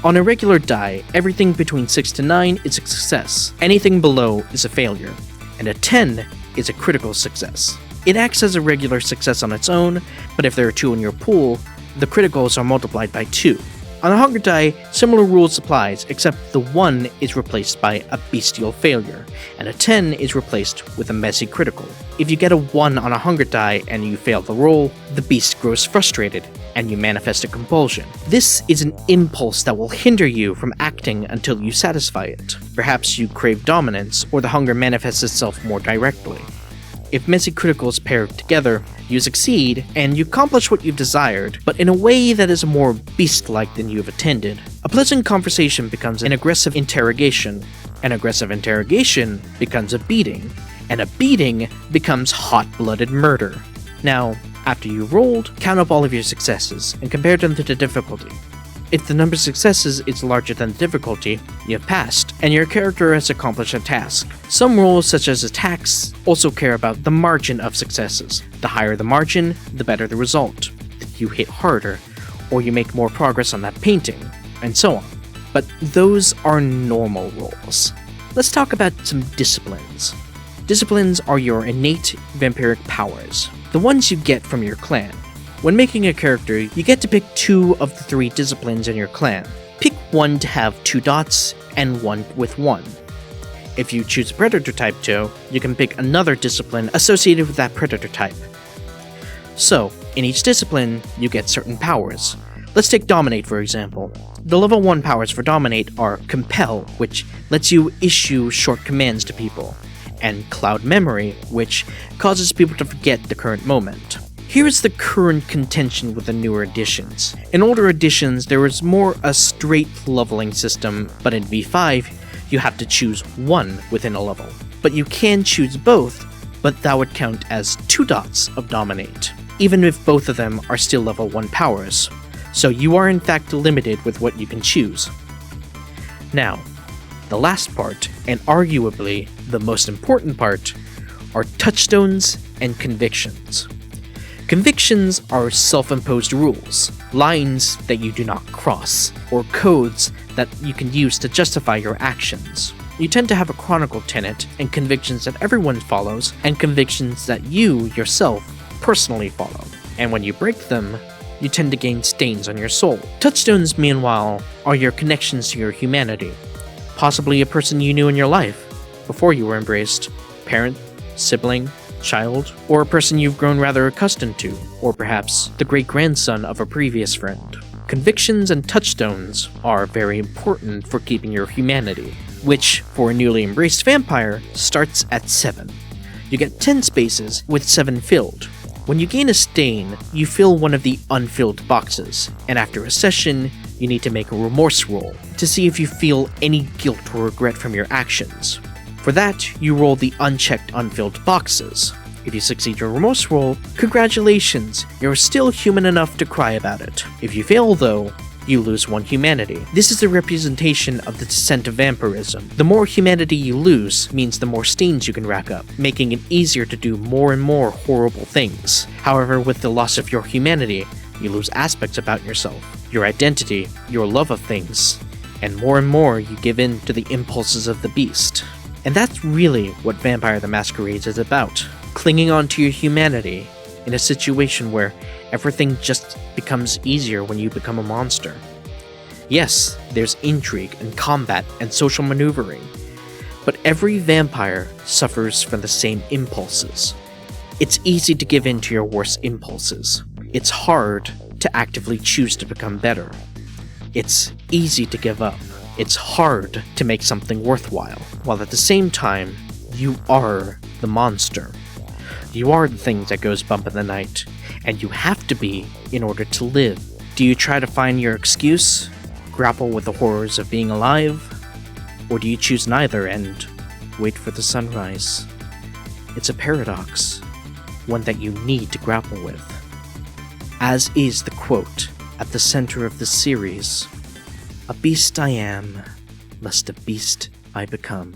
On a regular die, everything between 6 to 9 is a success. Anything below is a failure, and a 10 is a critical success. It acts as a regular success on its own, but if there are 2 in your pool, the criticals are multiplied by 2. On a hunger die, similar rules applies, except the 1 is replaced by a bestial failure, and a 10 is replaced with a messy critical. If you get a 1 on a hunger die and you fail the roll, the beast grows frustrated, and you manifest a compulsion. This is an impulse that will hinder you from acting until you satisfy it. Perhaps you crave dominance, or the hunger manifests itself more directly. If messy criticals pair together, you succeed, and you accomplish what you've desired, but in a way that is more beast-like than you have intended. A pleasant conversation becomes an aggressive interrogation. An aggressive interrogation becomes a beating, and a beating becomes hot-blooded murder. Now, after you've rolled, count up all of your successes, and compare them to the difficulty. If the number of successes is larger than the difficulty, you have passed, and your character has accomplished a task. Some roles, such as attacks, also care about the margin of successes. The higher the margin, the better the result. You hit harder, or you make more progress on that painting, and so on. But those are normal rolls. Let's talk about some disciplines. Disciplines are your innate vampiric powers, the ones you get from your clan. When making a character, you get to pick 2 of the 3 disciplines in your clan. Pick one to have 2 dots, and one with 1. If you choose a predator type too, you can pick another discipline associated with that predator type. So, in each discipline, you get certain powers. Let's take Dominate for example. The level 1 powers for Dominate are Compel, which lets you issue short commands to people, and Cloud Memory, which causes people to forget the current moment. Here is the current contention with the newer editions. In older editions, there was more a straight leveling system, but in V5, you have to choose 1 within a level. But you can choose both, but that would count as 2 dots of Dominate, even if both of them are still level 1 powers. So you are in fact limited with what you can choose. Now, the last part, and arguably the most important part, are touchstones and convictions. Convictions are self-imposed rules, lines that you do not cross, or codes that you can use to justify your actions. You tend to have a chronicle tenet, and convictions that everyone follows, and convictions that you, yourself, personally follow. And when you break them, you tend to gain stains on your soul. Touchstones, meanwhile, are your connections to your humanity. Possibly a person you knew in your life, before you were embraced, parent, sibling, child, or a person you've grown rather accustomed to, or perhaps the great-grandson of a previous friend. Convictions and touchstones are very important for keeping your humanity, which, for a newly embraced vampire, starts at 7. You get 10 spaces with 7 filled. When you gain a stain, you fill one of the unfilled boxes, and after a session, you need to make a remorse roll to see if you feel any guilt or regret from your actions. For that, you roll the unchecked unfilled boxes. If you succeed your remorse roll, congratulations, you're still human enough to cry about it. If you fail though, you lose 1 humanity. This is a representation of the descent of vampirism. The more humanity you lose means the more stains you can rack up, making it easier to do more and more horrible things. However, with the loss of your humanity, you lose aspects about yourself, your identity, your love of things, and more you give in to the impulses of the beast. And that's really what Vampire the Masquerade is about. Clinging on to your humanity in a situation where everything just becomes easier when you become a monster. Yes, there's intrigue and combat and social maneuvering, but every vampire suffers from the same impulses. It's easy to give in to your worst impulses. It's hard to actively choose to become better. It's easy to give up. It's hard to make something worthwhile, while at the same time, you are the monster. You are the thing that goes bump in the night, and you have to be in order to live. Do you try to find your excuse, grapple with the horrors of being alive, or do you choose neither and wait for the sunrise? It's a paradox, one that you need to grapple with. As is the quote at the center of the series, "A beast I am, lest a beast I become."